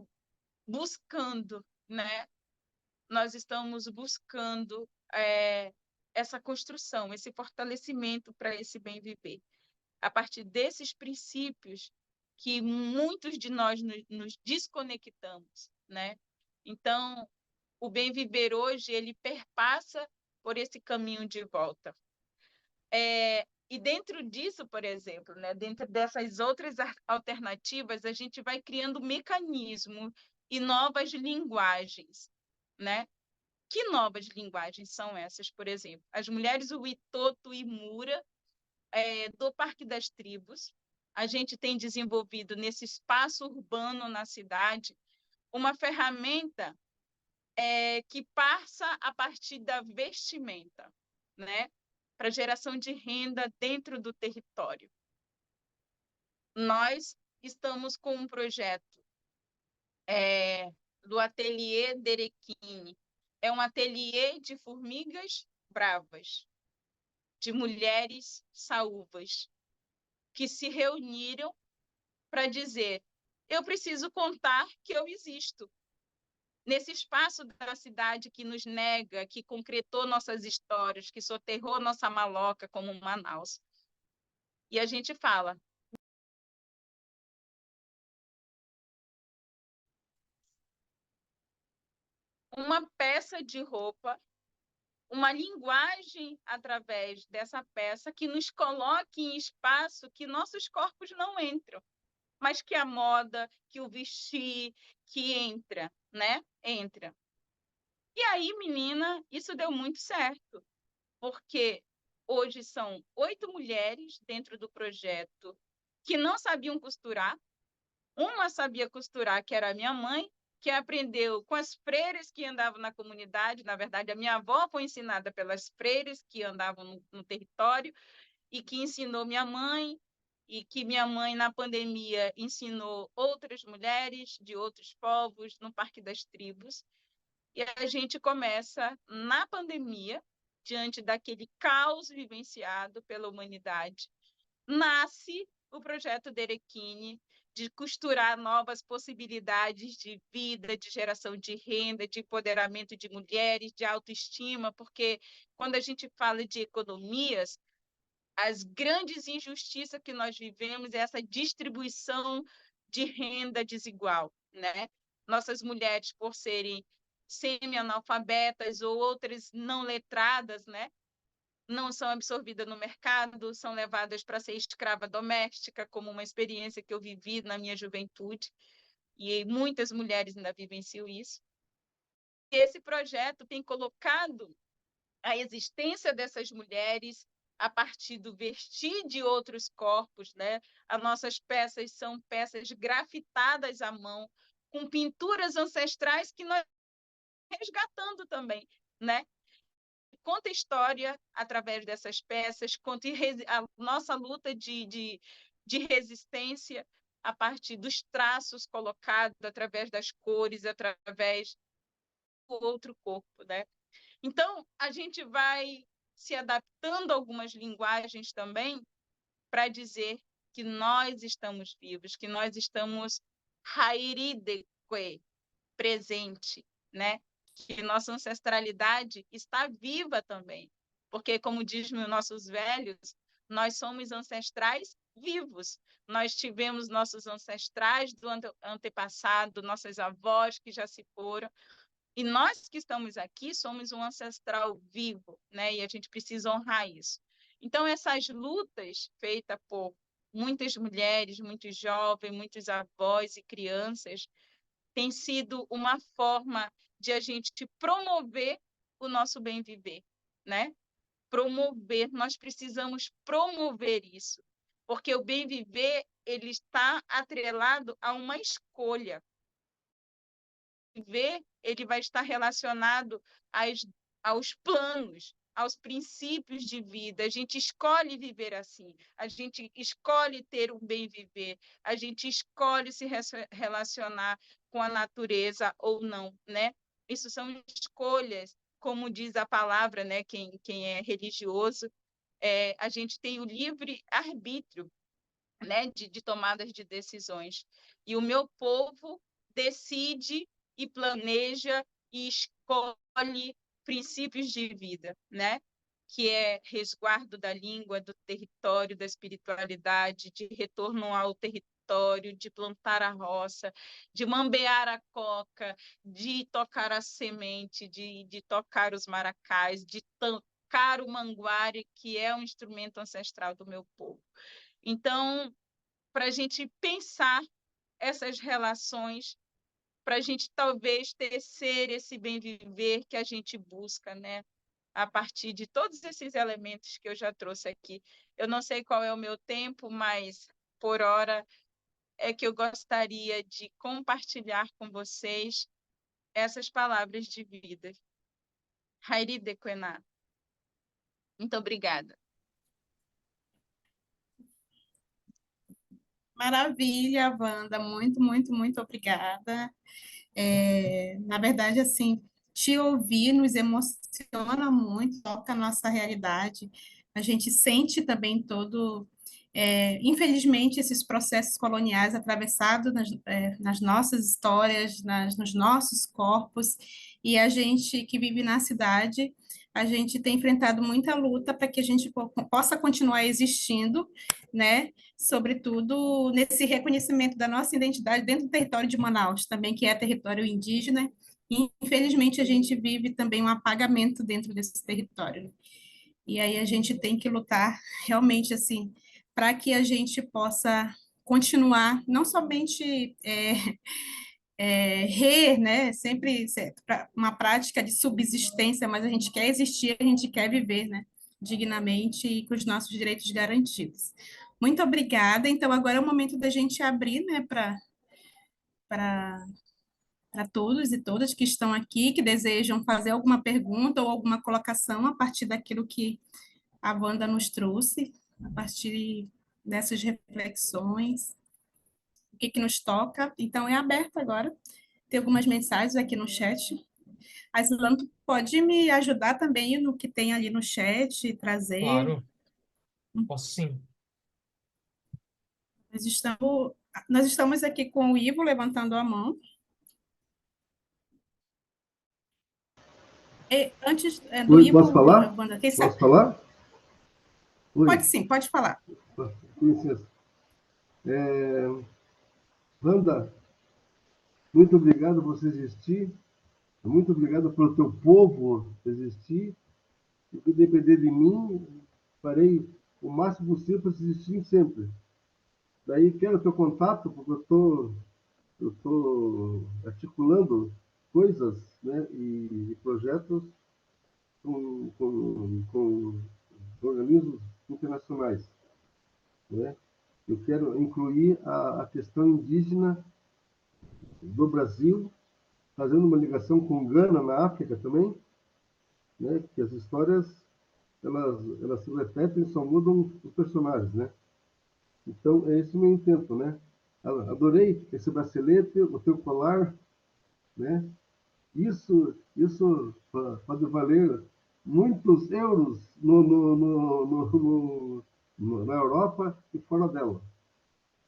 buscando, né? Nós estamos buscando essa construção, esse fortalecimento para esse bem viver. A partir desses princípios que muitos de nós nos desconectamos, né? Então, o bem viver hoje, ele perpassa por esse caminho de volta. E dentro disso, por exemplo, né, dentro dessas outras alternativas, a gente vai criando mecanismos e novas linguagens, né? Que novas linguagens são essas, por exemplo? As mulheres Witoto e Mura, do Parque das Tribos, a gente tem desenvolvido nesse espaço urbano na cidade uma ferramenta que passa a partir da vestimenta, né? Para geração de renda dentro do território. Nós estamos com um projeto do Ateliê Derequini. É um ateliê de formigas bravas, de mulheres saúvas, que se reuniram para dizer: eu preciso contar que eu existo. Nesse espaço da cidade que nos nega, que concretou nossas histórias, que soterrou nossa maloca como Manaus. E a gente fala: uma peça de roupa, uma linguagem através dessa peça que nos coloque em espaço que nossos corpos não entram, mas que a moda, que o vestir, que entra, né? Entra. E aí, menina, isso deu muito certo, porque hoje são 8 mulheres dentro do projeto que não sabiam costurar. Uma sabia costurar, que era a minha mãe, que aprendeu com as freiras que andavam na comunidade. Na verdade, a minha avó foi ensinada pelas freiras que andavam no território e que ensinou minha mãe, e que minha mãe, na pandemia, ensinou outras mulheres de outros povos no Parque das Tribos. E a gente começa, na pandemia, diante daquele caos vivenciado pela humanidade, nasce o projeto Derequini, de costurar novas possibilidades de vida, de geração de renda, de empoderamento de mulheres, de autoestima, porque quando a gente fala de economias, as grandes injustiças que nós vivemos é essa distribuição de renda desigual, né? Nossas mulheres, por serem semi-analfabetas ou outras não letradas, né? Não são absorvidas no mercado, são levadas para ser escrava doméstica, como uma experiência que eu vivi na minha juventude, e muitas mulheres ainda vivenciam isso. E esse projeto tem colocado a existência dessas mulheres a partir do vestir de outros corpos, né? As nossas peças são peças grafitadas à mão, com pinturas ancestrais que nós resgatando também, né? Conta história através dessas peças, conta a nossa luta de resistência a partir dos traços colocados, através das cores, através do outro corpo, né? Então, a gente vai se adaptando a algumas linguagens também para dizer que nós estamos vivos, que nós estamos hairideque, presente, né? Que nossa ancestralidade está viva também. Porque, como dizem nossos velhos, nós somos ancestrais vivos. Nós tivemos nossos ancestrais do antepassado, nossas avós que já se foram, e nós que estamos aqui somos um ancestral vivo, né? E a gente precisa honrar isso. Então, essas lutas feitas por muitas mulheres, muitos jovens, muitos avós e crianças, tem sido uma forma de a gente promover o nosso bem viver, né? Promover, nós precisamos promover isso, porque o bem viver ele está atrelado a uma escolha. Viver, ele vai estar relacionado aos planos, aos princípios de vida. A gente escolhe viver assim, a gente escolhe ter um bem viver, a gente escolhe se relacionar com a natureza ou não, né? Isso são escolhas, como diz a palavra, né? Quem é religioso, a gente tem o livre arbítrio, né, de tomadas de decisões. E o meu povo decide e planeja e escolhe princípios de vida, né? Que é resguardo da língua, do território, da espiritualidade, de retorno ao território, de plantar a roça, de mambear a coca, de tocar a semente, de tocar os maracás, de tocar o manguari, que é um instrumento ancestral do meu povo. Então, para a gente pensar essas relações, para a gente talvez tecer esse bem viver que a gente busca, né? A partir de todos esses elementos que eu já trouxe aqui. Eu não sei qual é o meu tempo, mas por hora é que eu gostaria de compartilhar com vocês essas palavras de vida. Hairi Dequená. Muito obrigada. Maravilha, Wanda, muito, muito, muito obrigada. Na verdade, assim, te ouvir nos emociona muito, toca a nossa realidade. A gente sente também infelizmente, esses processos coloniais atravessados nas nossas histórias, nos nossos corpos, e a gente que vive na cidade, a gente tem enfrentado muita luta para que a gente possa continuar existindo, né? Sobretudo nesse reconhecimento da nossa identidade dentro do território de Manaus, também que é território indígena. E, infelizmente, a gente vive também um apagamento dentro desse território. E aí a gente tem que lutar realmente assim para que a gente possa continuar, não somente né, sempre uma prática de subsistência, mas a gente quer existir, a gente quer viver, né, dignamente e com os nossos direitos garantidos. Muito obrigada. Então, agora é o momento da gente abrir, né, para todos e todas que estão aqui, que desejam fazer alguma pergunta ou alguma colocação a partir daquilo que a Wanda nos trouxe, a partir dessas reflexões, o que que nos toca. Então, é aberto agora. Tem algumas mensagens aqui no chat. A Islã, tu pode me ajudar também no que tem ali no chat, trazer. Claro, posso sim. Nós estamos, nós estamos aqui com o Ivo levantando a mão. E antes do Oi, posso Ivo, falar? Wanda, quem sabe? Posso falar? Pode Oi, sim, pode falar. com licença. É, Wanda, muito obrigado por você existir, muito obrigado pelo teu povo existir, e que depender de mim, farei o máximo possível para existir sempre. Daí quero o teu contato, porque eu tô articulando coisas, né, e projetos com organismos internacionais, né? Eu quero incluir a questão indígena do Brasil, fazendo uma ligação com Gana, na África também, né? Que as histórias, elas se repetem, só mudam os personagens, né? Então, é esse o meu intento, né? Adorei esse bracelete, o teu colar, né? Isso pode valer muitos euros na Europa e fora dela.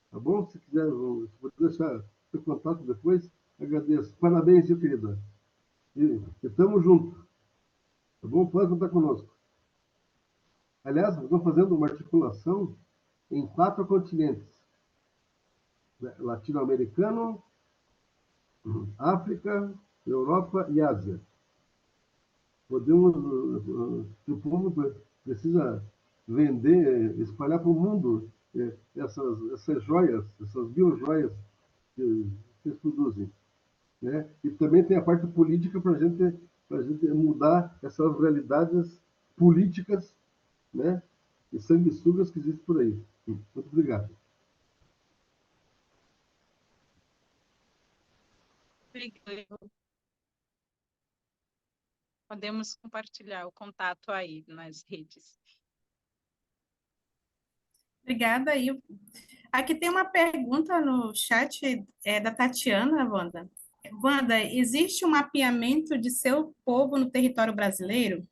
Tá bom? Se quiser, se puder deixar seu contato depois, agradeço. Parabéns, viu, querida? E estamos juntos. Tá bom? Pode contar conosco. Aliás, nós estamos fazendo uma articulação em 4 continentes: latino-americano, África, Europa e Ásia. Podemos, se o povo precisa vender, espalhar para o mundo essas joias, essas biojoias que eles produzem, né? E também tem a parte política para a gente mudar essas realidades políticas, né? E sanguessugas que existem por aí. Muito obrigado. Obrigada. Podemos compartilhar o contato aí nas redes. Obrigada, Ivo. Aqui tem uma pergunta no chat da Tatiana, Wanda. Wanda, existe um mapeamento de seu povo no território brasileiro?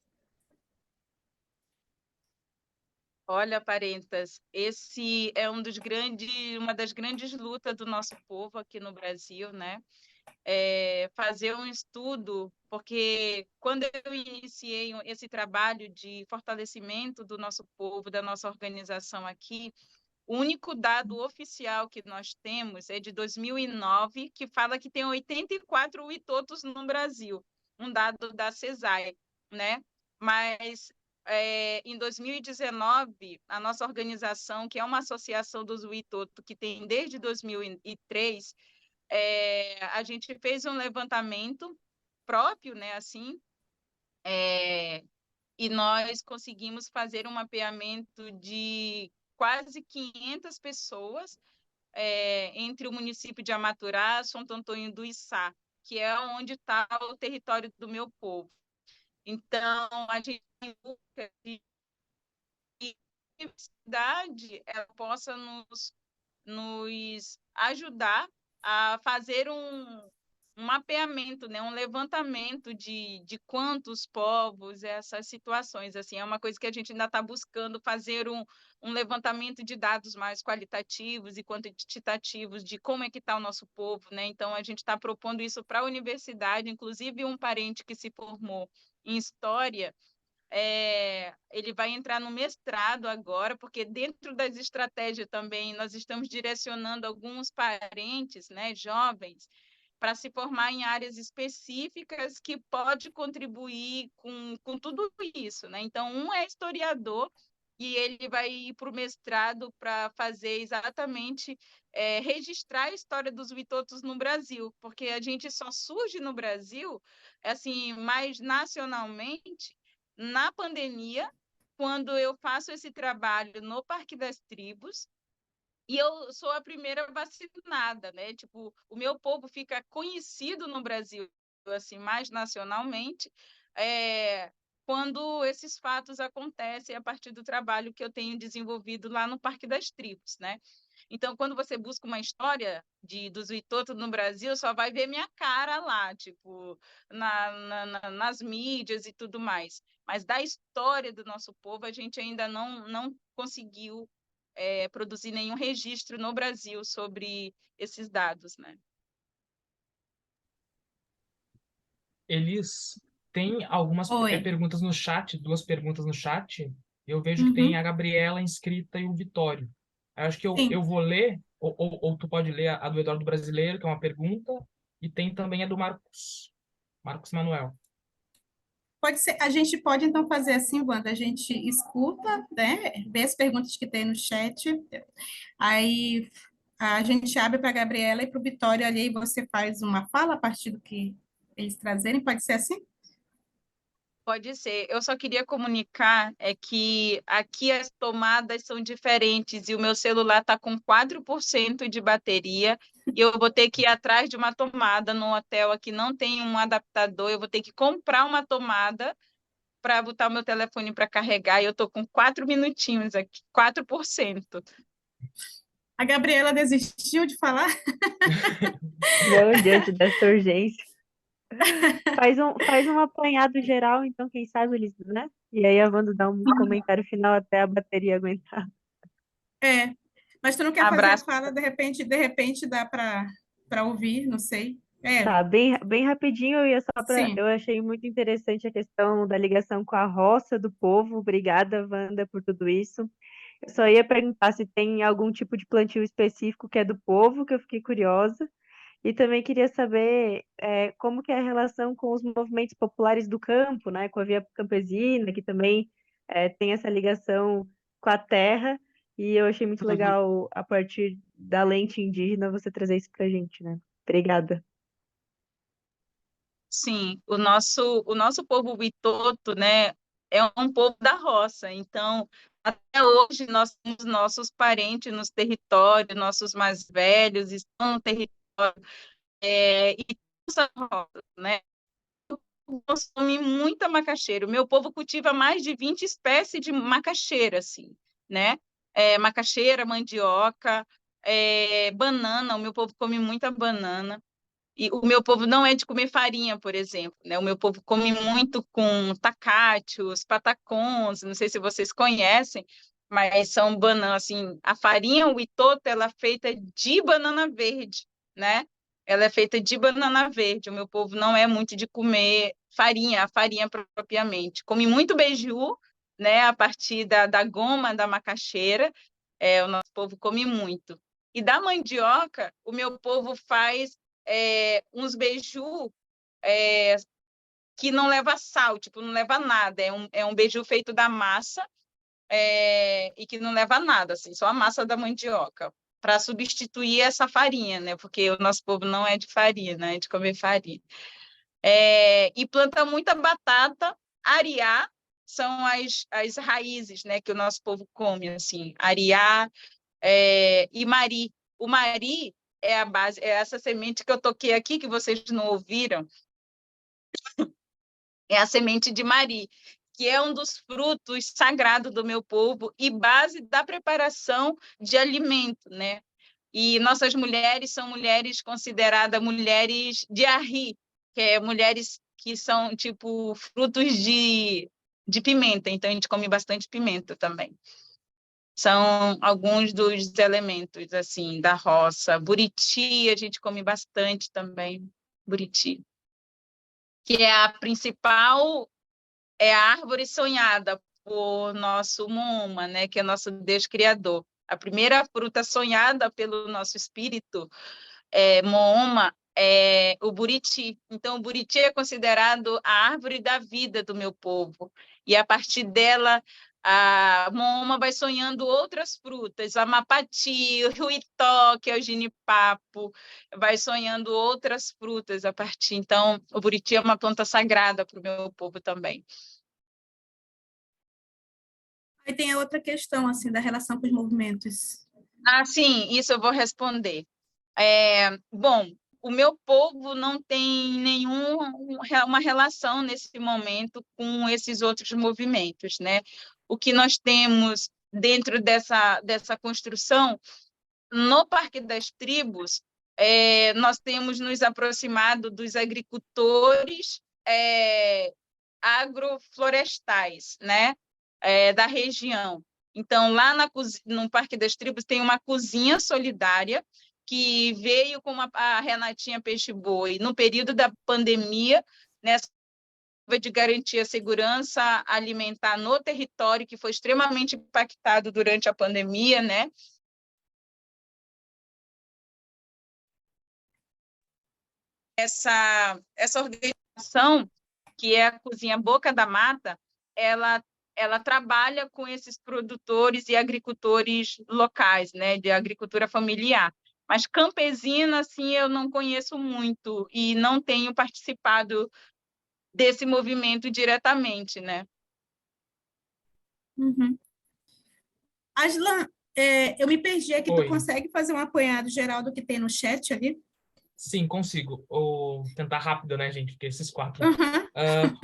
Olha, Parentas, esse é uma das grandes lutas do nosso povo aqui no Brasil, né? Fazer um estudo, porque quando eu iniciei esse trabalho de fortalecimento do nosso povo, da nossa organização aqui, o único dado oficial que nós temos é de 2009, que fala que tem 84 Witotos no Brasil, um dado da CESAI, né? Mas em 2019, a nossa organização, que é uma associação dos Witoto, que tem desde 2003, a gente fez um levantamento próprio, né, assim, e nós conseguimos fazer um mapeamento de quase 500 pessoas entre o município de Amaturá, Santo Antônio do Içá, que é onde está o território do meu povo. Então, a gente tem busca de que a universidade ela possa nos ajudar a fazer um mapeamento, né, um levantamento de quantos povos, essas situações, assim, é uma coisa que a gente ainda está buscando fazer um levantamento de dados mais qualitativos e quantitativos de como é que está o nosso povo, né? Então, a gente está propondo isso para a universidade, inclusive um parente que se formou em História, ele vai entrar no mestrado agora, porque dentro das estratégias também nós estamos direcionando alguns parentes, né, jovens, para se formar em áreas específicas que pode contribuir com tudo isso, né? Então, um é historiador e ele vai ir para o mestrado para fazer exatamente registrar a história dos Witotos no Brasil, porque a gente só surge no Brasil, assim, mais nacionalmente, na pandemia, quando eu faço esse trabalho no Parque das Tribos, e eu sou a primeira vacinada, né? Tipo, o meu povo fica conhecido no Brasil, assim, mais nacionalmente, quando esses fatos acontecem a partir do trabalho que eu tenho desenvolvido lá no Parque das Tribos, né? Então, quando você busca uma história dos Witoto no Brasil, só vai ver minha cara lá, tipo, nas mídias e tudo mais. Mas da história do nosso povo, a gente ainda não conseguiu produzir nenhum registro no Brasil sobre esses dados, né? Eles têm algumas Oi. perguntas no chat, duas perguntas no chat. Eu vejo que tem Uhum. a Gabriela inscrita e o Vitório. Eu acho que eu Sim. vou ler, ou tu pode ler a do Eduardo Brasileiro, que é uma pergunta, e tem também a do Marcos Manuel. Pode ser, a gente pode então fazer assim, Wanda, a gente escuta, né, vê as perguntas que tem no chat, aí a gente abre para a Gabriela e para o Vitório ali, e você faz uma fala a partir do que eles trazerem, pode ser assim? Pode ser. Eu só queria comunicar que aqui as tomadas são diferentes e o meu celular está com 4% de bateria e eu vou ter que ir atrás de uma tomada no hotel aqui, não tem um adaptador, eu vou ter que comprar uma tomada para botar o meu telefone para carregar e eu estou com 4 minutinhos aqui, 4%. A Gabriela desistiu de falar? Não, diante dessa urgência. Faz um apanhado geral, então, quem sabe eles, né? E aí a Wanda dá um comentário final até a bateria aguentar. É, mas tu não quer fazer a Abraço. fala, de repente dá para ouvir, não sei. Tá, bem rapidinho, eu Sim. achei muito interessante a questão da ligação com a roça do povo. Obrigada, Wanda, por tudo isso. Eu só ia perguntar se tem algum tipo de plantio específico que é do povo, que eu fiquei curiosa. E também queria saber como que é a relação com os movimentos populares do campo, né? Com a Via Campesina, que também tem essa ligação com a terra. E eu achei muito Uhum. legal, a partir da lente indígena, você trazer isso pra gente, né? Obrigada. Sim, o nosso povo Witoto, né, é um povo da roça. Então, até hoje, nós temos nossos parentes nos territórios, nossos mais velhos estão no território, e essa roça, né? Consome muita macaxeira. O meu povo cultiva mais de 20 espécies de macaxeira, assim, né? Macaxeira, mandioca, banana. O meu povo come muita banana. E o meu povo não é de comer farinha, por exemplo, né? O meu povo come muito com tacátios, patacons, não sei se vocês conhecem, mas são bananas, assim, a farinha, o itoto, ela é feita de banana verde, né? Ela é feita de banana verde. O meu povo não é muito de comer farinha, a farinha propriamente. Come muito beiju, né? A partir da goma da macaxeira, o nosso povo come muito. E da mandioca, o meu povo faz uns beiju que não leva sal, tipo, não leva nada. É um beiju feito da massa, e que não leva nada, assim, só a massa da mandioca, para substituir essa farinha, né? Porque o nosso povo não é de farinha, né? É de comer farinha. E planta muita batata, ariá, são as raízes, né, que o nosso povo come, assim, ariá, e mari. O mari é a base, é essa semente que eu toquei aqui, que vocês não ouviram, é a semente de mari, que é um dos frutos sagrados do meu povo e base da preparação de alimento, né? E nossas mulheres são mulheres consideradas mulheres de arri, que é mulheres que são, tipo, frutos de pimenta. Então, a gente come bastante pimenta também. São alguns dos elementos, assim, da roça. Buriti, a gente come bastante também, buriti, que é a principal, é a árvore sonhada por nosso Muma, né, que é nosso Deus Criador. A primeira fruta sonhada pelo nosso espírito, Mooma, é o buriti. Então, o buriti é considerado a árvore da vida do meu povo. E, a partir dela, a Mooma vai sonhando outras frutas, a mapati, o ruitó, que é o ginipapo, vai sonhando outras frutas a partir. Então, o buriti é uma planta sagrada para o meu povo também. Aí tem a outra questão, assim, da relação com os movimentos. Sim, isso eu vou responder. Bom, o meu povo não tem nenhuma relação nesse momento com esses outros movimentos, né? O que nós temos dentro dessa construção, no Parque das Tribos, nós temos nos aproximado dos agricultores agroflorestais, né? Da região. Então, lá no Parque das Tribos tem uma cozinha solidária que veio com a Renatinha Peixe Boi no período da pandemia, nessa de garantir a segurança alimentar no território, que foi extremamente impactado durante a pandemia, né? Essa organização, que é a Cozinha Boca da Mata, ela trabalha com esses produtores e agricultores locais, né, de agricultura familiar. Mas campesina, assim, eu não conheço muito e não tenho participado desse movimento diretamente, né? Uhum. Aslan, eu me perdi aqui, tu Oi. consegue fazer um apanhado geral do que tem no chat ali? Sim, consigo. Ou tentar rápido, né, gente? Porque esses quatro. Uhum.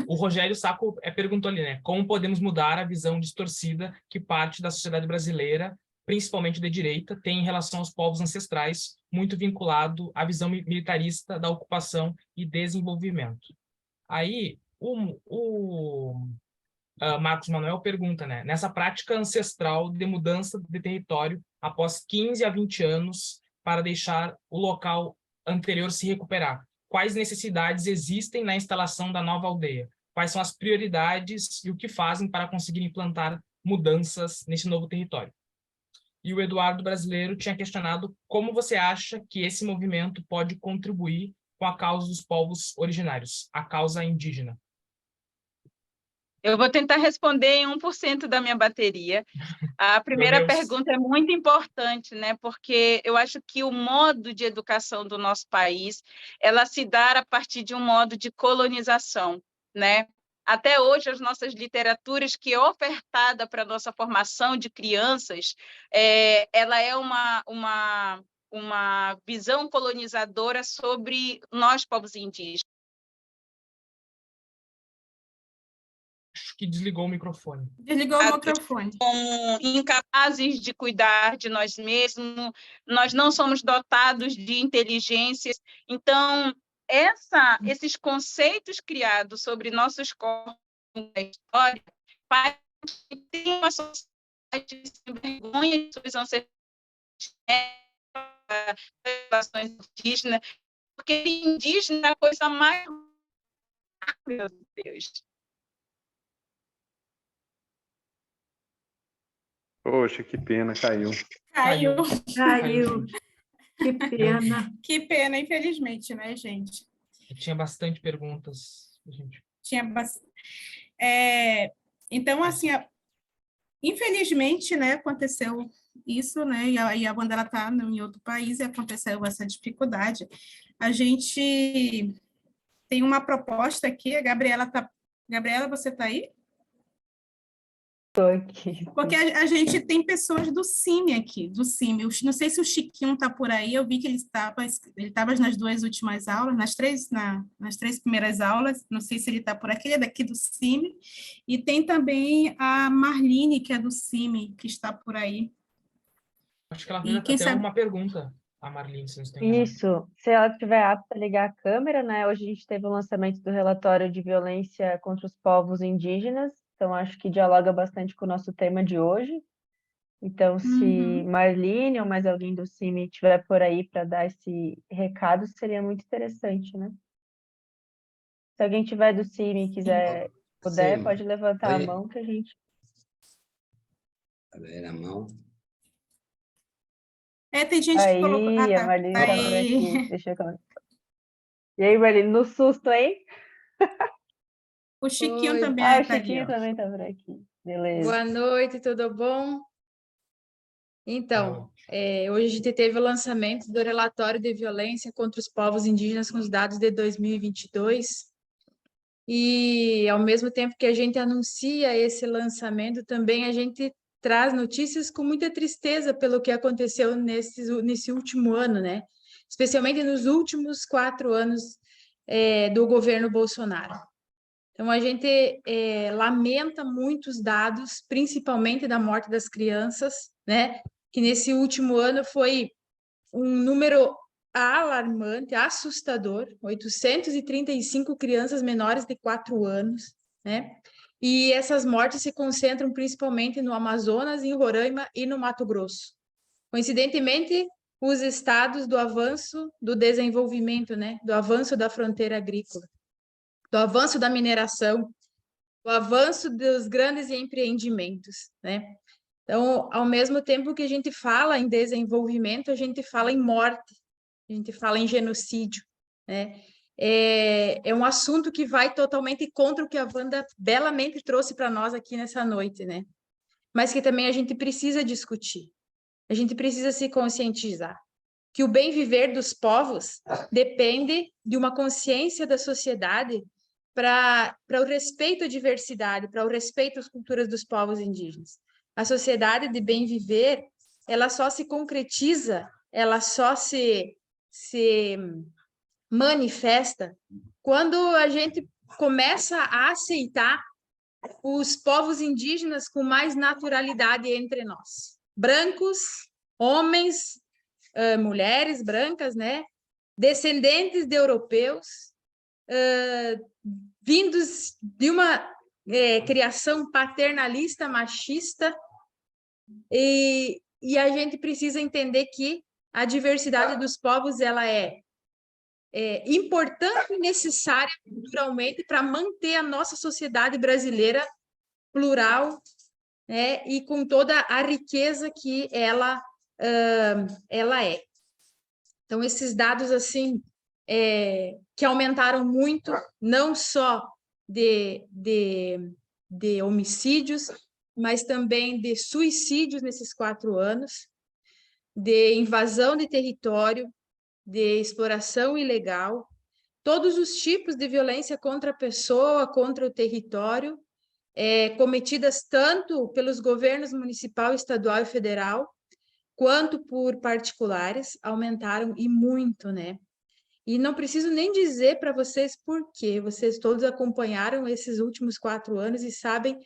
O Rogério Sacco perguntou ali, né? Como podemos mudar a visão distorcida que parte da sociedade brasileira, principalmente da direita, tem em relação aos povos ancestrais, muito vinculado à visão militarista da ocupação e desenvolvimento. Aí, Marcos Manuel pergunta, né? Nessa prática ancestral de mudança de território após 15 a 20 anos para deixar o local anterior se recuperar, quais necessidades existem na instalação da nova aldeia? Quais são as prioridades e o que fazem para conseguir implantar mudanças nesse novo território? E o Eduardo Brasileiro tinha questionado como você acha que esse movimento pode contribuir com a causa dos povos originários, a causa indígena. Eu vou tentar responder em 1% da minha bateria. A primeira pergunta é muito importante, né? Porque eu acho que o modo de educação do nosso país, ela se dá a partir de um modo de colonização, né? Até hoje, as nossas literaturas que é ofertada para a nossa formação de crianças, ela é uma visão colonizadora sobre nós, povos indígenas. Acho que desligou o microfone. Desligou o microfone. Como incapazes de cuidar de nós mesmos, nós não somos dotados de inteligências. Então, esses conceitos criados sobre nossos corpos na história fazem que tenha uma sociedade sem vergonha de suas ancestrais, relações indígenas, porque indígena é a coisa mais... Meu Deus. Poxa, que pena, caiu. Caiu. Caiu. Que pena. Que pena, infelizmente, né, gente? Tinha bastante perguntas, gente. Tinha bastante. Então, assim, infelizmente, né, aconteceu isso, né, e a banda ela está em outro país e aconteceu essa dificuldade. A gente tem uma proposta aqui, a Gabriela tá... Gabriela, você está aí? Estou aqui. Porque a gente tem pessoas do CIMI aqui, do CIMI. Não sei se o Chiquinho está por aí, eu vi que ele estava nas 2 últimas aulas, nas três primeiras aulas, não sei se ele está por aqui, ele é daqui do CIMI. E tem também a Marline, que é do CIMI, que está por aí. Acho que ela E fez quem até sabe... uma pergunta, a Marlene, se não estou enganado. Isso, se ela estiver apta a ligar a câmera, né? Hoje a gente teve o lançamento do relatório de violência contra os povos indígenas, então acho que dialoga bastante com o nosso tema de hoje. Então, se Marlene ou mais alguém do CIMI estiver por aí para dar esse recado, seria muito interessante, né? Se alguém tiver do CIMI e quiser, puder, Sim. pode levantar a Oi. mão que a gente... Cadê a mão? Tem gente que colocou... Aí, a tá. Marlene tá por Aí. aqui. Deixa eu... E aí, Marlene, no susto, hein? O Chiquinho Oi. também Ah, o está ali, Chiquinho ó. também tá por aqui. Beleza. Boa noite, tudo bom? Então, hoje a gente teve o lançamento do relatório de violência contra os povos indígenas com os dados de 2022. E, ao mesmo tempo que a gente anuncia esse lançamento, também a gente traz notícias com muita tristeza pelo que aconteceu nesse último ano, né? Especialmente nos últimos 4 anos do governo Bolsonaro. Então, a gente lamenta muito os dados, principalmente da morte das crianças, né? Que nesse último ano foi um número alarmante, assustador, 835 crianças menores de 4 anos, né? E essas mortes se concentram principalmente no Amazonas, em Roraima e no Mato Grosso. Coincidentemente, os estados do avanço do desenvolvimento, né? Do avanço da fronteira agrícola, do avanço da mineração, do avanço dos grandes empreendimentos, né? Então, ao mesmo tempo que a gente fala em desenvolvimento, a gente fala em morte, a gente fala em genocídio, né? É um assunto que vai totalmente contra o que a Wanda belamente trouxe para nós aqui nessa noite, né? Mas que também a gente precisa discutir, a gente precisa se conscientizar que o bem viver dos povos depende de uma consciência da sociedade para o respeito à diversidade, para o respeito às culturas dos povos indígenas. A sociedade de bem viver, ela só se concretiza, ela só se manifesta quando a gente começa a aceitar os povos indígenas com mais naturalidade entre nós. Brancos, homens, mulheres brancas, né? Descendentes de europeus, vindos de uma criação paternalista, machista, e a gente precisa entender que a diversidade dos povos ela é importante e necessária culturalmente para manter a nossa sociedade brasileira plural, né, e com toda a riqueza que ela é. Então, esses dados assim que aumentaram muito, não só de homicídios, mas também de suicídios nesses 4 anos, de invasão de território, de exploração ilegal, todos os tipos de violência contra a pessoa, contra o território, cometidas tanto pelos governos municipal, estadual e federal, quanto por particulares, aumentaram e muito, né? E não preciso nem dizer para vocês por quê, vocês todos acompanharam esses últimos 4 anos e sabem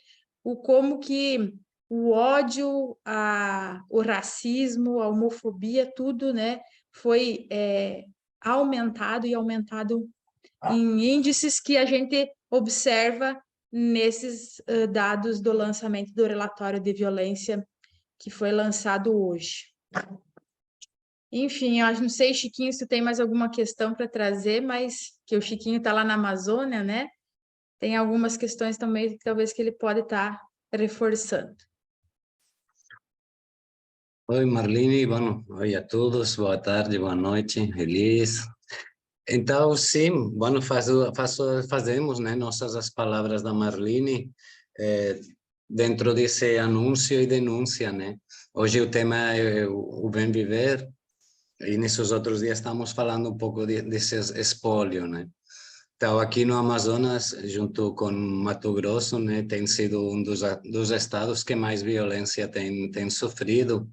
como que o ódio, o racismo, a homofobia, tudo, né, foi aumentado e aumentado em índices que a gente observa nesses dados do lançamento do relatório de violência que foi lançado hoje. Enfim, eu não sei, Chiquinho, se tem mais alguma questão para trazer, mas que o Chiquinho está lá na Amazônia, né? Tem algumas questões também, talvez, que ele pode estar reforçando. Oi, Marlene. Bueno, oi a todos. Boa tarde, boa noite, Elis. Então, sim, bueno, fazemos, né, nossas as palavras da Marlene dentro desse anúncio e denúncia, né? Hoje o tema é o bem viver, e nesses outros dias estamos falando um pouco desse espólio, né? Então, aqui no Amazonas, junto com Mato Grosso, né, tem sido um dos estados que mais violência tem sofrido,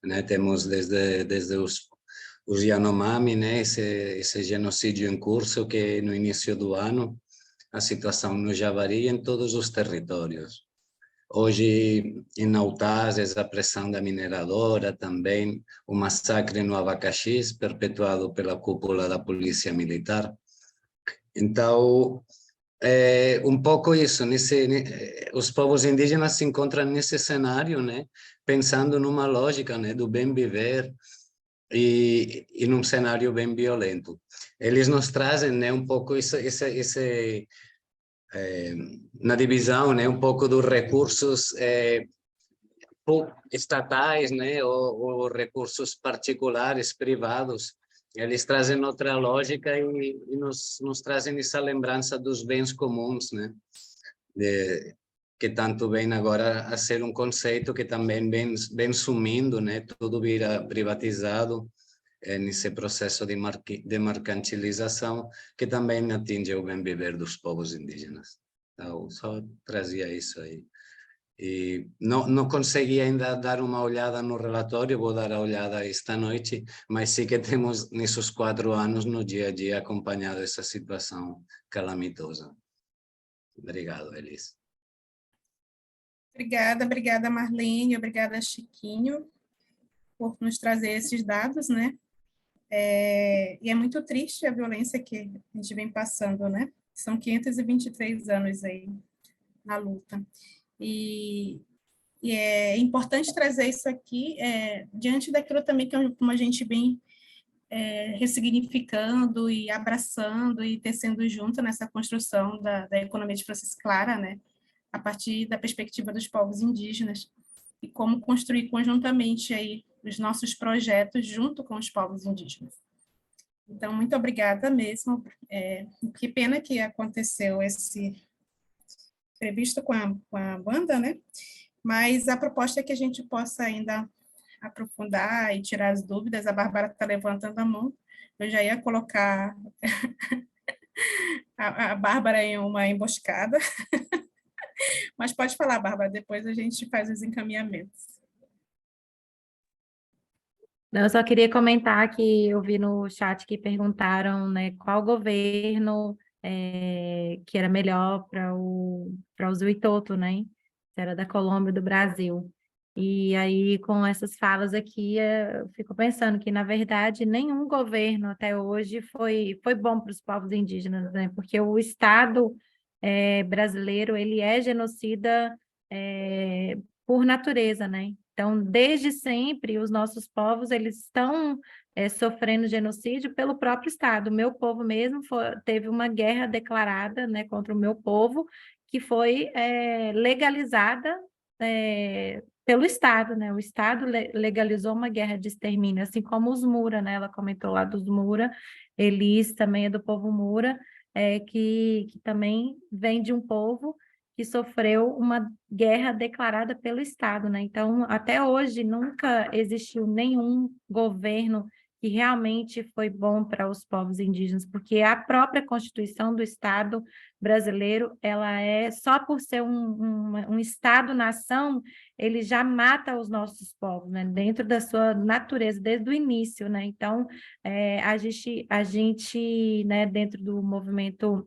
né? Temos desde os Yanomami, né, esse genocídio em curso, que no início do ano, a situação no Javari em todos os territórios. Hoje, em Autazes, a pressão da mineradora, também o massacre no Abacaxis, perpetuado pela cúpula da Polícia Militar. Então, um pouco isso, os povos indígenas se encontram nesse cenário, né, pensando numa lógica, né, do bem viver, e num cenário bem violento. Eles nos trazem, né, um pouco na divisão, né, um pouco dos recursos estatais, né, ou recursos particulares, privados. Eles trazem outra lógica e nos trazem essa lembrança dos bens comuns, né, que tanto vem agora a ser um conceito que também vem sumindo, né? Tudo vira privatizado nesse processo de mercantilização, que também atinge o bem viver dos povos indígenas. Então, só trazia isso aí. E não consegui ainda dar uma olhada no relatório, vou dar a olhada esta noite, mas sim que temos nesses 4 anos no dia a dia acompanhado essa situação calamitosa. Obrigado, Elis. Obrigada, Marlene, obrigada, Chiquinho, por nos trazer esses dados, né? E é muito triste a violência que a gente vem passando, né? São 523 anos aí na luta. E é importante trazer isso aqui diante daquilo também que como a gente vem ressignificando e abraçando e tecendo junto nessa construção da economia de Francisco Clara, né? A partir da perspectiva dos povos indígenas, e como construir conjuntamente aí os nossos projetos junto com os povos indígenas. Então, muito obrigada mesmo. Que pena que aconteceu esse previsto com a banda, né? Mas a proposta é que a gente possa ainda aprofundar e tirar as dúvidas. A Bárbara está levantando a mão. Eu já ia colocar a Bárbara em uma emboscada. Mas pode falar, Bárbara, depois a gente faz os encaminhamentos. Eu só queria comentar que eu vi no chat que perguntaram, né, qual governo que era melhor para os Uitoto, né? Se era da Colômbia ou do Brasil. E aí, com essas falas aqui, eu fico pensando que, na verdade, nenhum governo até hoje foi bom para os povos indígenas, né? Porque o Estado brasileiro, ele é genocida por natureza, né? Então, desde sempre, os nossos povos, eles estão sofrendo genocídio pelo próprio Estado. O meu povo mesmo teve uma guerra declarada, né, contra o meu povo, que foi legalizada pelo Estado, né? O Estado legalizou uma guerra de extermínio, assim como os Mura, né? Ela comentou lá dos Mura, Elis também é do povo Mura, que também vem de um povo que sofreu uma guerra declarada pelo Estado, né? Então, até hoje, nunca existiu nenhum governo que realmente foi bom para os povos indígenas, porque a própria Constituição do Estado brasileiro, ela só por ser um Estado-nação, ele já mata os nossos povos, né? Dentro da sua natureza, desde o início, né? Então, a gente, né, dentro do movimento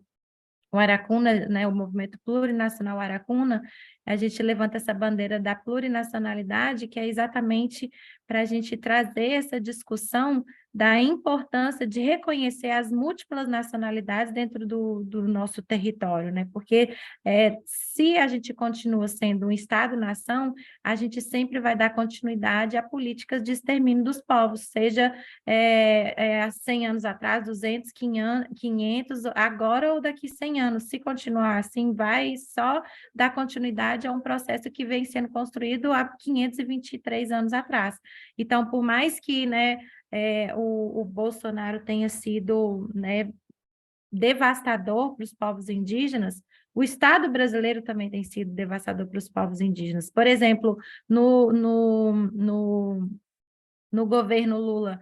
o Aracuna, né, o movimento plurinacional Aracuna, a gente levanta essa bandeira da plurinacionalidade, que é exatamente para a gente trazer essa discussão da importância de reconhecer as múltiplas nacionalidades dentro do nosso território, né? Porque se a gente continua sendo um Estado-nação, a gente sempre vai dar continuidade a políticas de extermínio dos povos, seja há 100 anos atrás, 200, 500, agora ou daqui 100 anos. Se continuar assim, vai só dar continuidade a um processo que vem sendo construído há 523 anos atrás. Então, por mais que, né, o Bolsonaro tenha sido, né, devastador para os povos indígenas, o Estado brasileiro também tem sido devastador para os povos indígenas. Por exemplo, no governo Lula,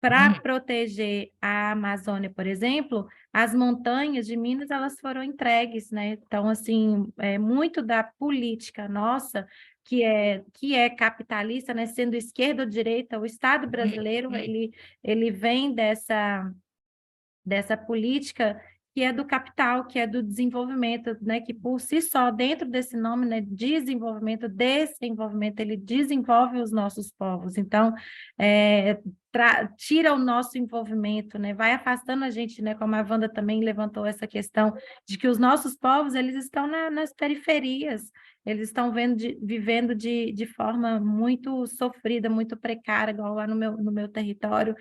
para proteger a Amazônia, por exemplo, as montanhas de Minas elas foram entregues, né? Então, assim, muito da política nossa, que é capitalista, né? Sendo esquerda ou direita, o Estado brasileiro ele vem dessa política que é do capital, que é do desenvolvimento, né, que por si só, dentro desse nome, né, desenvolvimento, ele desenvolve os nossos povos. Então, tira o nosso envolvimento, né, vai afastando a gente, né, como a Wanda também levantou essa questão de que os nossos povos, eles estão nas periferias, eles estão vivendo de forma muito sofrida, muito precária, igual lá no meu território,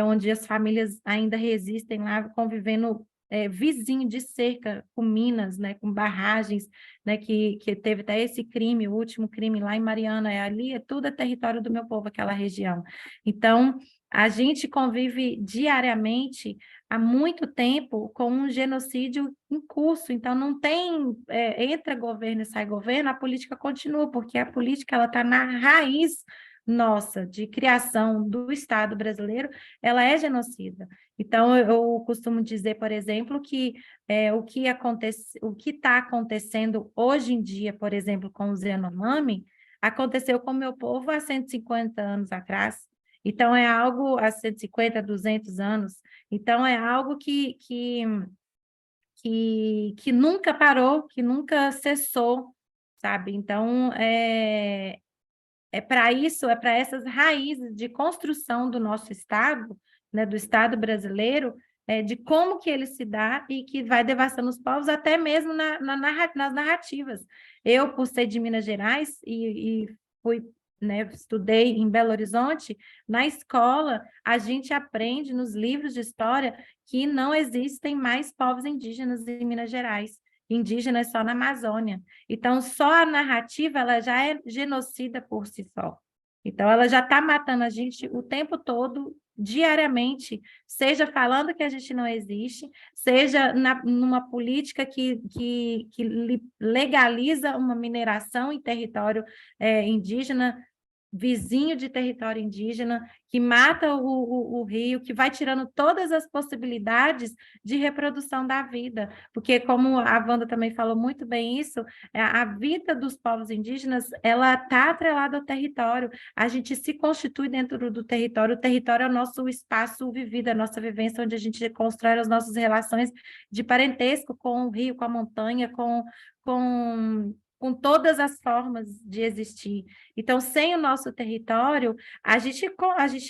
onde as famílias ainda resistem lá, convivendo vizinho de cerca com minas, né, com barragens, né, que teve até esse crime, o último crime lá em Mariana, ali tudo é território do meu povo, aquela região. Então, a gente convive diariamente, há muito tempo, com um genocídio em curso, então não tem, entra governo e sai governo, a política continua, porque a política ela está na raiz nossa, de criação do Estado brasileiro, ela é genocida. Então, eu costumo dizer, por exemplo, que o que está acontecendo hoje em dia, por exemplo, com os Yanomami, aconteceu com o meu povo há 150 anos atrás. Então, é algo há 150, 200 anos. Então, é algo que nunca parou, que nunca cessou, sabe? Então, para isso, para essas raízes de construção do nosso Estado, né, do Estado brasileiro, de como que ele se dá e que vai devastando os povos, até mesmo nas narrativas. Eu, por ser de Minas Gerais e fui, né, estudei em Belo Horizonte, na escola a gente aprende nos livros de história que não existem mais povos indígenas em Minas Gerais, indígenas só na Amazônia. Então, só a narrativa ela já é genocida por si só. Então, ela já está matando a gente o tempo todo, diariamente, seja falando que a gente não existe, seja numa política que legaliza uma mineração em território indígena, vizinho de território indígena, que mata o rio, que vai tirando todas as possibilidades de reprodução da vida, porque como a Wanda também falou muito bem isso, a vida dos povos indígenas, ela está atrelada ao território, a gente se constitui dentro do território, o território é o nosso espaço vivido, a nossa vivência, onde a gente constrói as nossas relações de parentesco com o rio, com a montanha, com todas as formas de existir. Então, sem o nosso território, a gente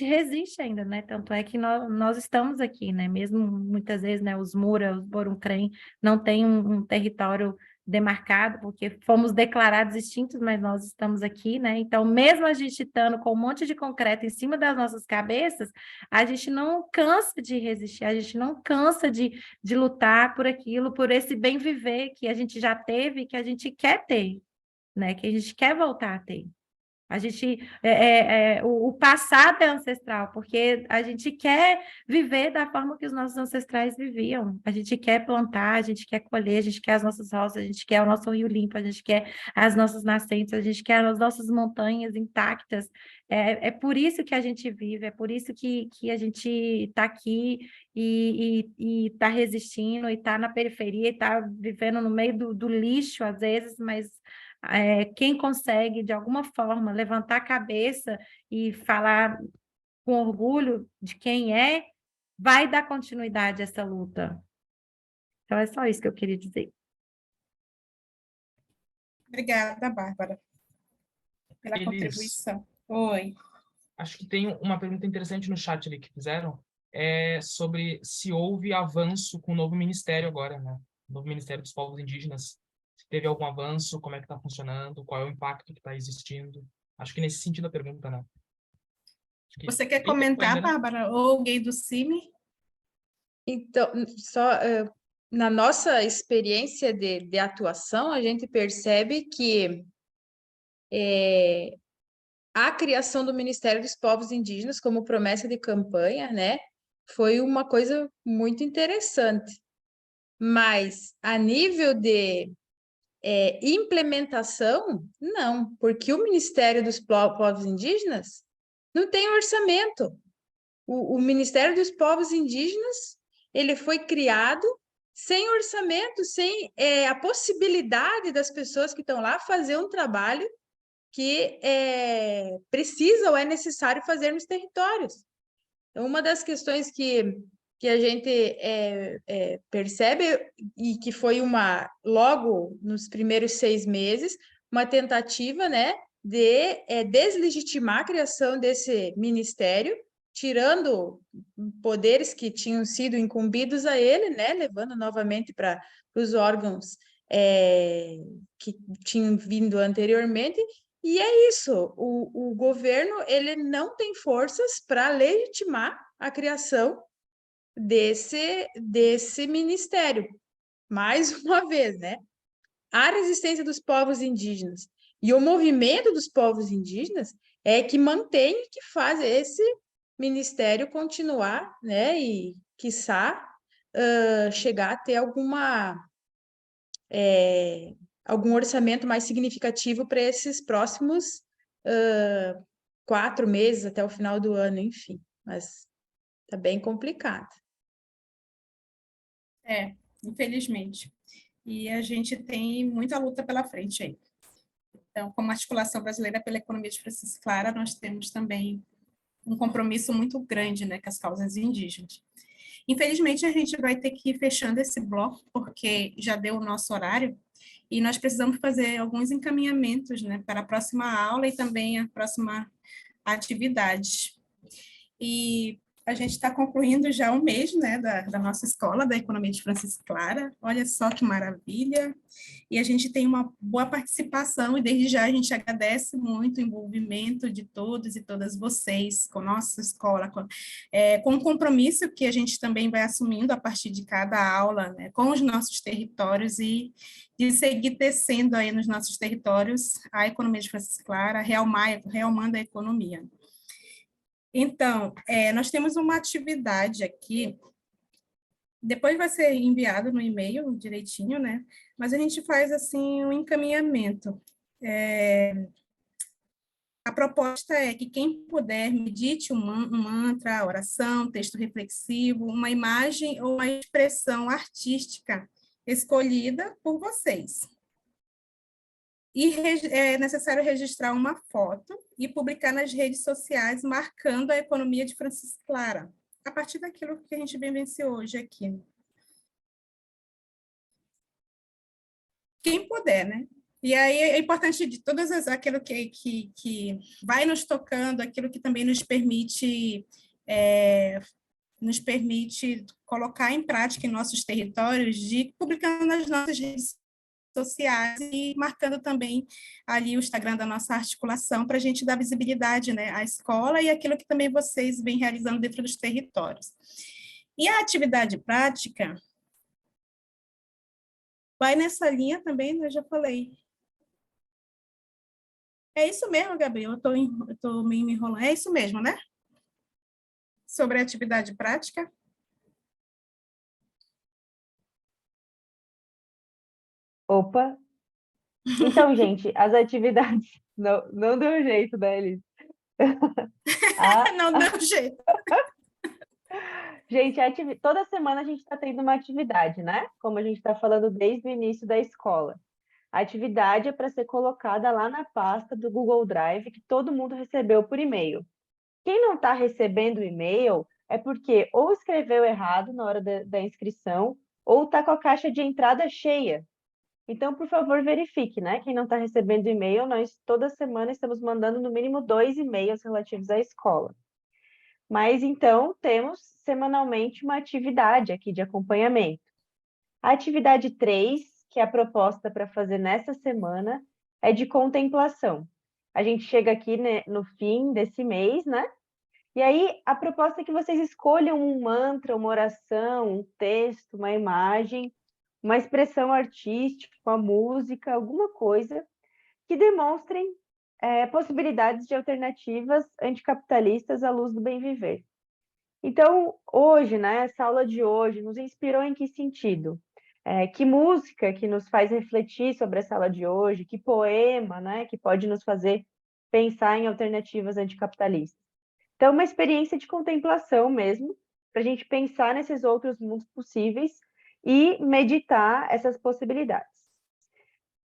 resiste ainda, né? Tanto é que nós estamos aqui, né? Mesmo muitas vezes, né, os Mura, os Boruncrem não têm um território demarcado, porque fomos declarados extintos, mas nós estamos aqui, né? Então, mesmo a gente estando com um monte de concreto em cima das nossas cabeças, a gente não cansa de resistir, a gente não cansa de lutar por aquilo, por esse bem viver que a gente já teve e que a gente quer ter, né? Que a gente quer voltar a ter. A gente, o passado é ancestral, porque a gente quer viver da forma que os nossos ancestrais viviam. A gente quer plantar, a gente quer colher, a gente quer as nossas roças, a gente quer o nosso rio limpo, a gente quer as nossas nascentes, a gente quer as nossas montanhas intactas. É por isso que a gente vive, é por isso que a gente está aqui e está resistindo, e está na periferia, e está vivendo no meio do lixo, às vezes, mas quem consegue, de alguma forma, levantar a cabeça e falar com orgulho de quem vai dar continuidade a essa luta. Então, é só isso que eu queria dizer. Obrigada, Bárbara, pela Elis, contribuição. Oi. acho que tem uma pergunta interessante no chat ali que fizeram, sobre se houve avanço com o novo ministério agora, né? O novo Ministério dos Povos Indígenas. Se teve algum avanço, como é que está funcionando, qual é o impacto que está existindo. Acho que nesse sentido a pergunta, né? Acho que Você quer tem tempo comentar, ainda, né? Bárbara, ou alguém do CIMI? Então, só na nossa experiência de atuação, a gente percebe que a criação do Ministério dos Povos Indígenas como promessa de campanha, né, foi uma coisa muito interessante. Mas a nível de implementação, não, porque o Ministério dos Povos Indígenas não tem orçamento. O Ministério dos Povos Indígenas, ele foi criado sem orçamento, sem a possibilidade das pessoas que estão lá fazer um trabalho que precisa ou é necessário fazer nos territórios. Então, uma das questões que a gente percebe, e que foi logo nos primeiros 6 meses, uma tentativa, né, de deslegitimar a criação desse ministério, tirando poderes que tinham sido incumbidos a ele, né, levando novamente para os órgãos que tinham vindo anteriormente. E é isso, o governo ele não tem forças para legitimar a criação desse ministério. Mais uma vez, né? A resistência dos povos indígenas e o movimento dos povos indígenas é que mantém e que faz esse ministério continuar, né? E, quiçá, chegar a ter algum orçamento mais significativo para esses próximos 4 meses até o final do ano, enfim. Mas tá bem complicado. Infelizmente. E a gente tem muita luta pela frente aí. Então, como Articulação Brasileira pela Economia de Francisco Clara, nós temos também um compromisso muito grande, né, com as causas indígenas. Infelizmente, a gente vai ter que ir fechando esse bloco, porque já deu o nosso horário, e nós precisamos fazer alguns encaminhamentos, né, para a próxima aula e também a próxima atividade. E a gente está concluindo já um mês, né, da nossa escola, da Economia de Francisco Clara. Olha só que maravilha. E a gente tem uma boa participação, e desde já a gente agradece muito o envolvimento de todos e todas vocês com nossa escola, com o compromisso que a gente também vai assumindo a partir de cada aula, né, com os nossos territórios, e de seguir tecendo aí nos nossos territórios a Economia de Francisco Clara, realmando a economia. Então, nós temos uma atividade aqui, depois vai ser enviado no e-mail direitinho, né? Mas a gente faz, assim, um encaminhamento. A proposta é que quem puder medite um mantra, oração, texto reflexivo, uma imagem ou uma expressão artística escolhida por vocês. E é necessário registrar uma foto e publicar nas redes sociais, marcando a Economia de Francisco Clara, a partir daquilo que a gente vivenciou hoje aqui. Quem puder, né? E aí é importante de todas aquilo que vai nos tocando, aquilo que também nos permite colocar em prática em nossos territórios, de publicando nas nossas redes sociais e marcando também ali o Instagram da nossa articulação, para a gente dar visibilidade, né, à escola e aquilo que também vocês vêm realizando dentro dos territórios. E a atividade prática vai nessa linha também, eu já falei. É isso mesmo, Gabriel, eu estou me enrolando. É isso mesmo, né? Sobre a atividade prática. Opa! Então, gente, as atividades... Não deu jeito, né, Elis? Não deu jeito. Gente, toda semana a gente está tendo uma atividade, né? Como a gente está falando desde o início da escola. A atividade é para ser colocada lá na pasta do Google Drive, que todo mundo recebeu por e-mail. Quem não está recebendo o e-mail é porque ou escreveu errado na hora da inscrição, ou está com a caixa de entrada cheia. Então, por favor, verifique, né? Quem não está recebendo e-mail, nós toda semana estamos mandando no mínimo 2 e-mails relativos à escola. Mas então temos semanalmente uma atividade aqui de acompanhamento. A atividade 3, que é a proposta para fazer nessa semana, é de contemplação. A gente chega aqui, né, no fim desse mês, né? E aí a proposta é que vocês escolham um mantra, uma oração, um texto, uma imagem, uma expressão artística, uma música, alguma coisa que demonstrem possibilidades de alternativas anticapitalistas à luz do bem viver. Então, hoje, né, essa aula de hoje nos inspirou em que sentido? Que música que nos faz refletir sobre essa aula de hoje? Que poema, né, que pode nos fazer pensar em alternativas anticapitalistas? Então, uma experiência de contemplação mesmo, para a gente pensar nesses outros mundos possíveis e meditar essas possibilidades.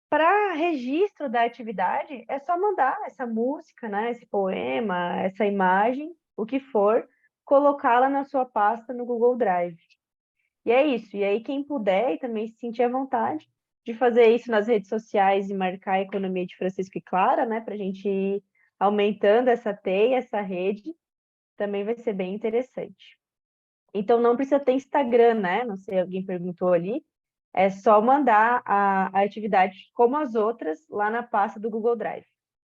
Para registro da atividade, é só mandar essa música, né, esse poema, essa imagem, o que for, colocá-la na sua pasta no Google Drive. E é isso. E aí, quem puder e também se sentir à vontade de fazer isso nas redes sociais e marcar a economia de Francisco e Clara, né, para a gente ir aumentando essa teia, essa rede, também vai ser bem interessante. Então, não precisa ter Instagram, né? Não sei, alguém perguntou ali. É só mandar a atividade, como as outras, lá na pasta do Google Drive.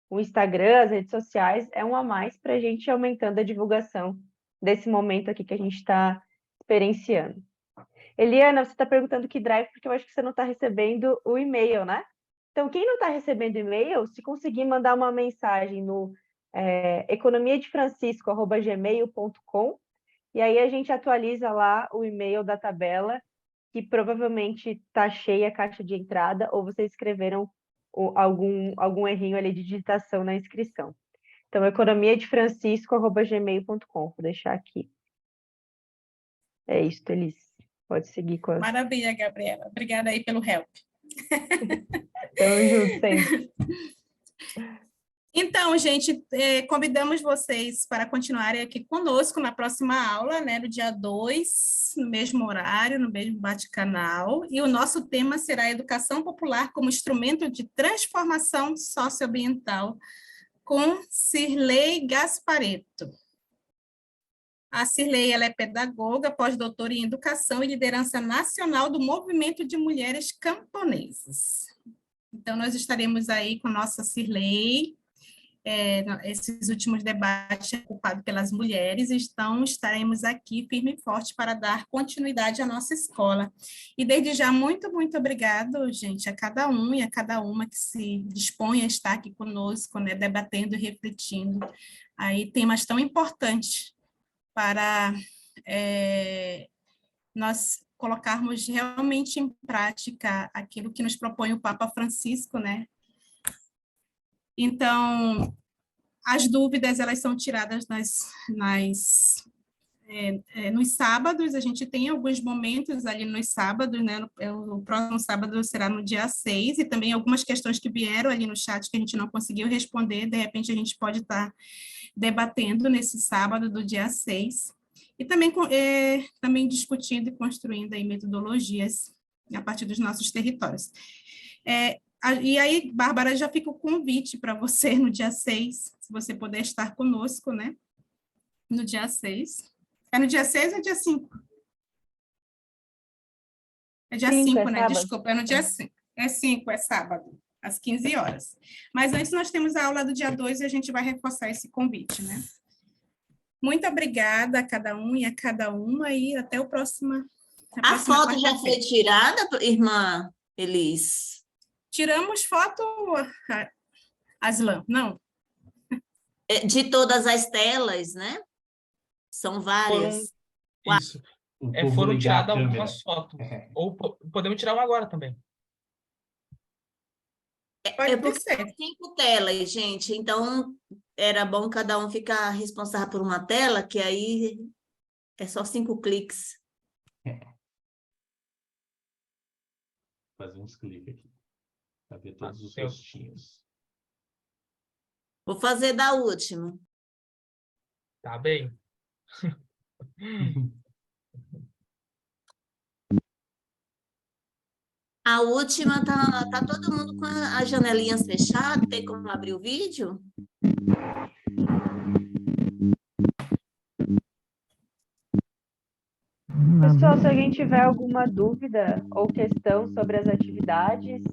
O Instagram, as redes sociais, é um a mais para a gente ir aumentando a divulgação desse momento aqui que a gente está experienciando. Eliana, você está perguntando que drive, porque eu acho que você não está recebendo o e-mail, né? Então, quem não está recebendo e-mail, se conseguir mandar uma mensagem no economiadefrancisco@gmail.com, e aí a gente atualiza lá o e-mail da tabela, que provavelmente está cheia a caixa de entrada, ou vocês escreveram algum errinho ali de digitação na inscrição. Então, economiadefrancisco@gmail.com, vou deixar aqui. É isso, Elis. Pode seguir com as... Maravilha, Gabriela. Obrigada aí pelo help. Tamo junto sempre. Então, gente, convidamos vocês para continuarem aqui conosco na próxima aula, né, no dia 2, no mesmo horário, no mesmo bate-canal, e o nosso tema será Educação Popular como Instrumento de Transformação Socioambiental, com Cirlei Gasparetto. A Cirlei, ela é pedagoga, pós-doutora em Educação e Liderança Nacional do Movimento de Mulheres Camponesas. Então, nós estaremos aí com nossa Cirlei, esses últimos debates ocupados pelas mulheres, então estaremos aqui firme e forte para dar continuidade à nossa escola. E desde já, muito, muito obrigado, gente, a cada um e a cada uma que se dispõe a estar aqui conosco, né, debatendo e refletindo aí temas tão importantes para nós colocarmos realmente em prática aquilo que nos propõe o Papa Francisco, né? Então, as dúvidas, elas são tiradas nos sábados, a gente tem alguns momentos ali nos sábados, né? O próximo sábado será no dia 6, e também algumas questões que vieram ali no chat que a gente não conseguiu responder, de repente a gente pode estar debatendo nesse sábado do dia 6, e também discutindo e construindo aí metodologias a partir dos nossos territórios. E aí, Bárbara, já fica o convite para você no dia 6, se você puder estar conosco, né? No dia 6. É no dia 6 ou dia 5? É dia 5, né? sábado. Desculpa, é no dia 5. É 5, é sábado, às 15 horas. Mas antes nós temos a aula do dia 2 e a gente vai reforçar esse convite, né? Muito obrigada a cada um e a cada uma, e até o próximo. A foto já foi tirada, irmã Elis? Tiramos foto, Aslan, não? De todas as telas, né? São várias. Isso. Foram tiradas algumas fotos. Ou podemos tirar uma agora também. Porque são 5 telas, gente. Então, era bom cada um ficar responsável por uma tela, que aí é só 5 cliques. Fazer uns cliques aqui. Para ver todos os rostinhos. Vou fazer da última. Tá bem. A última tá todo mundo com as janelinhas fechadas, tem como abrir o vídeo? Pessoal, se alguém tiver alguma dúvida ou questão sobre as atividades,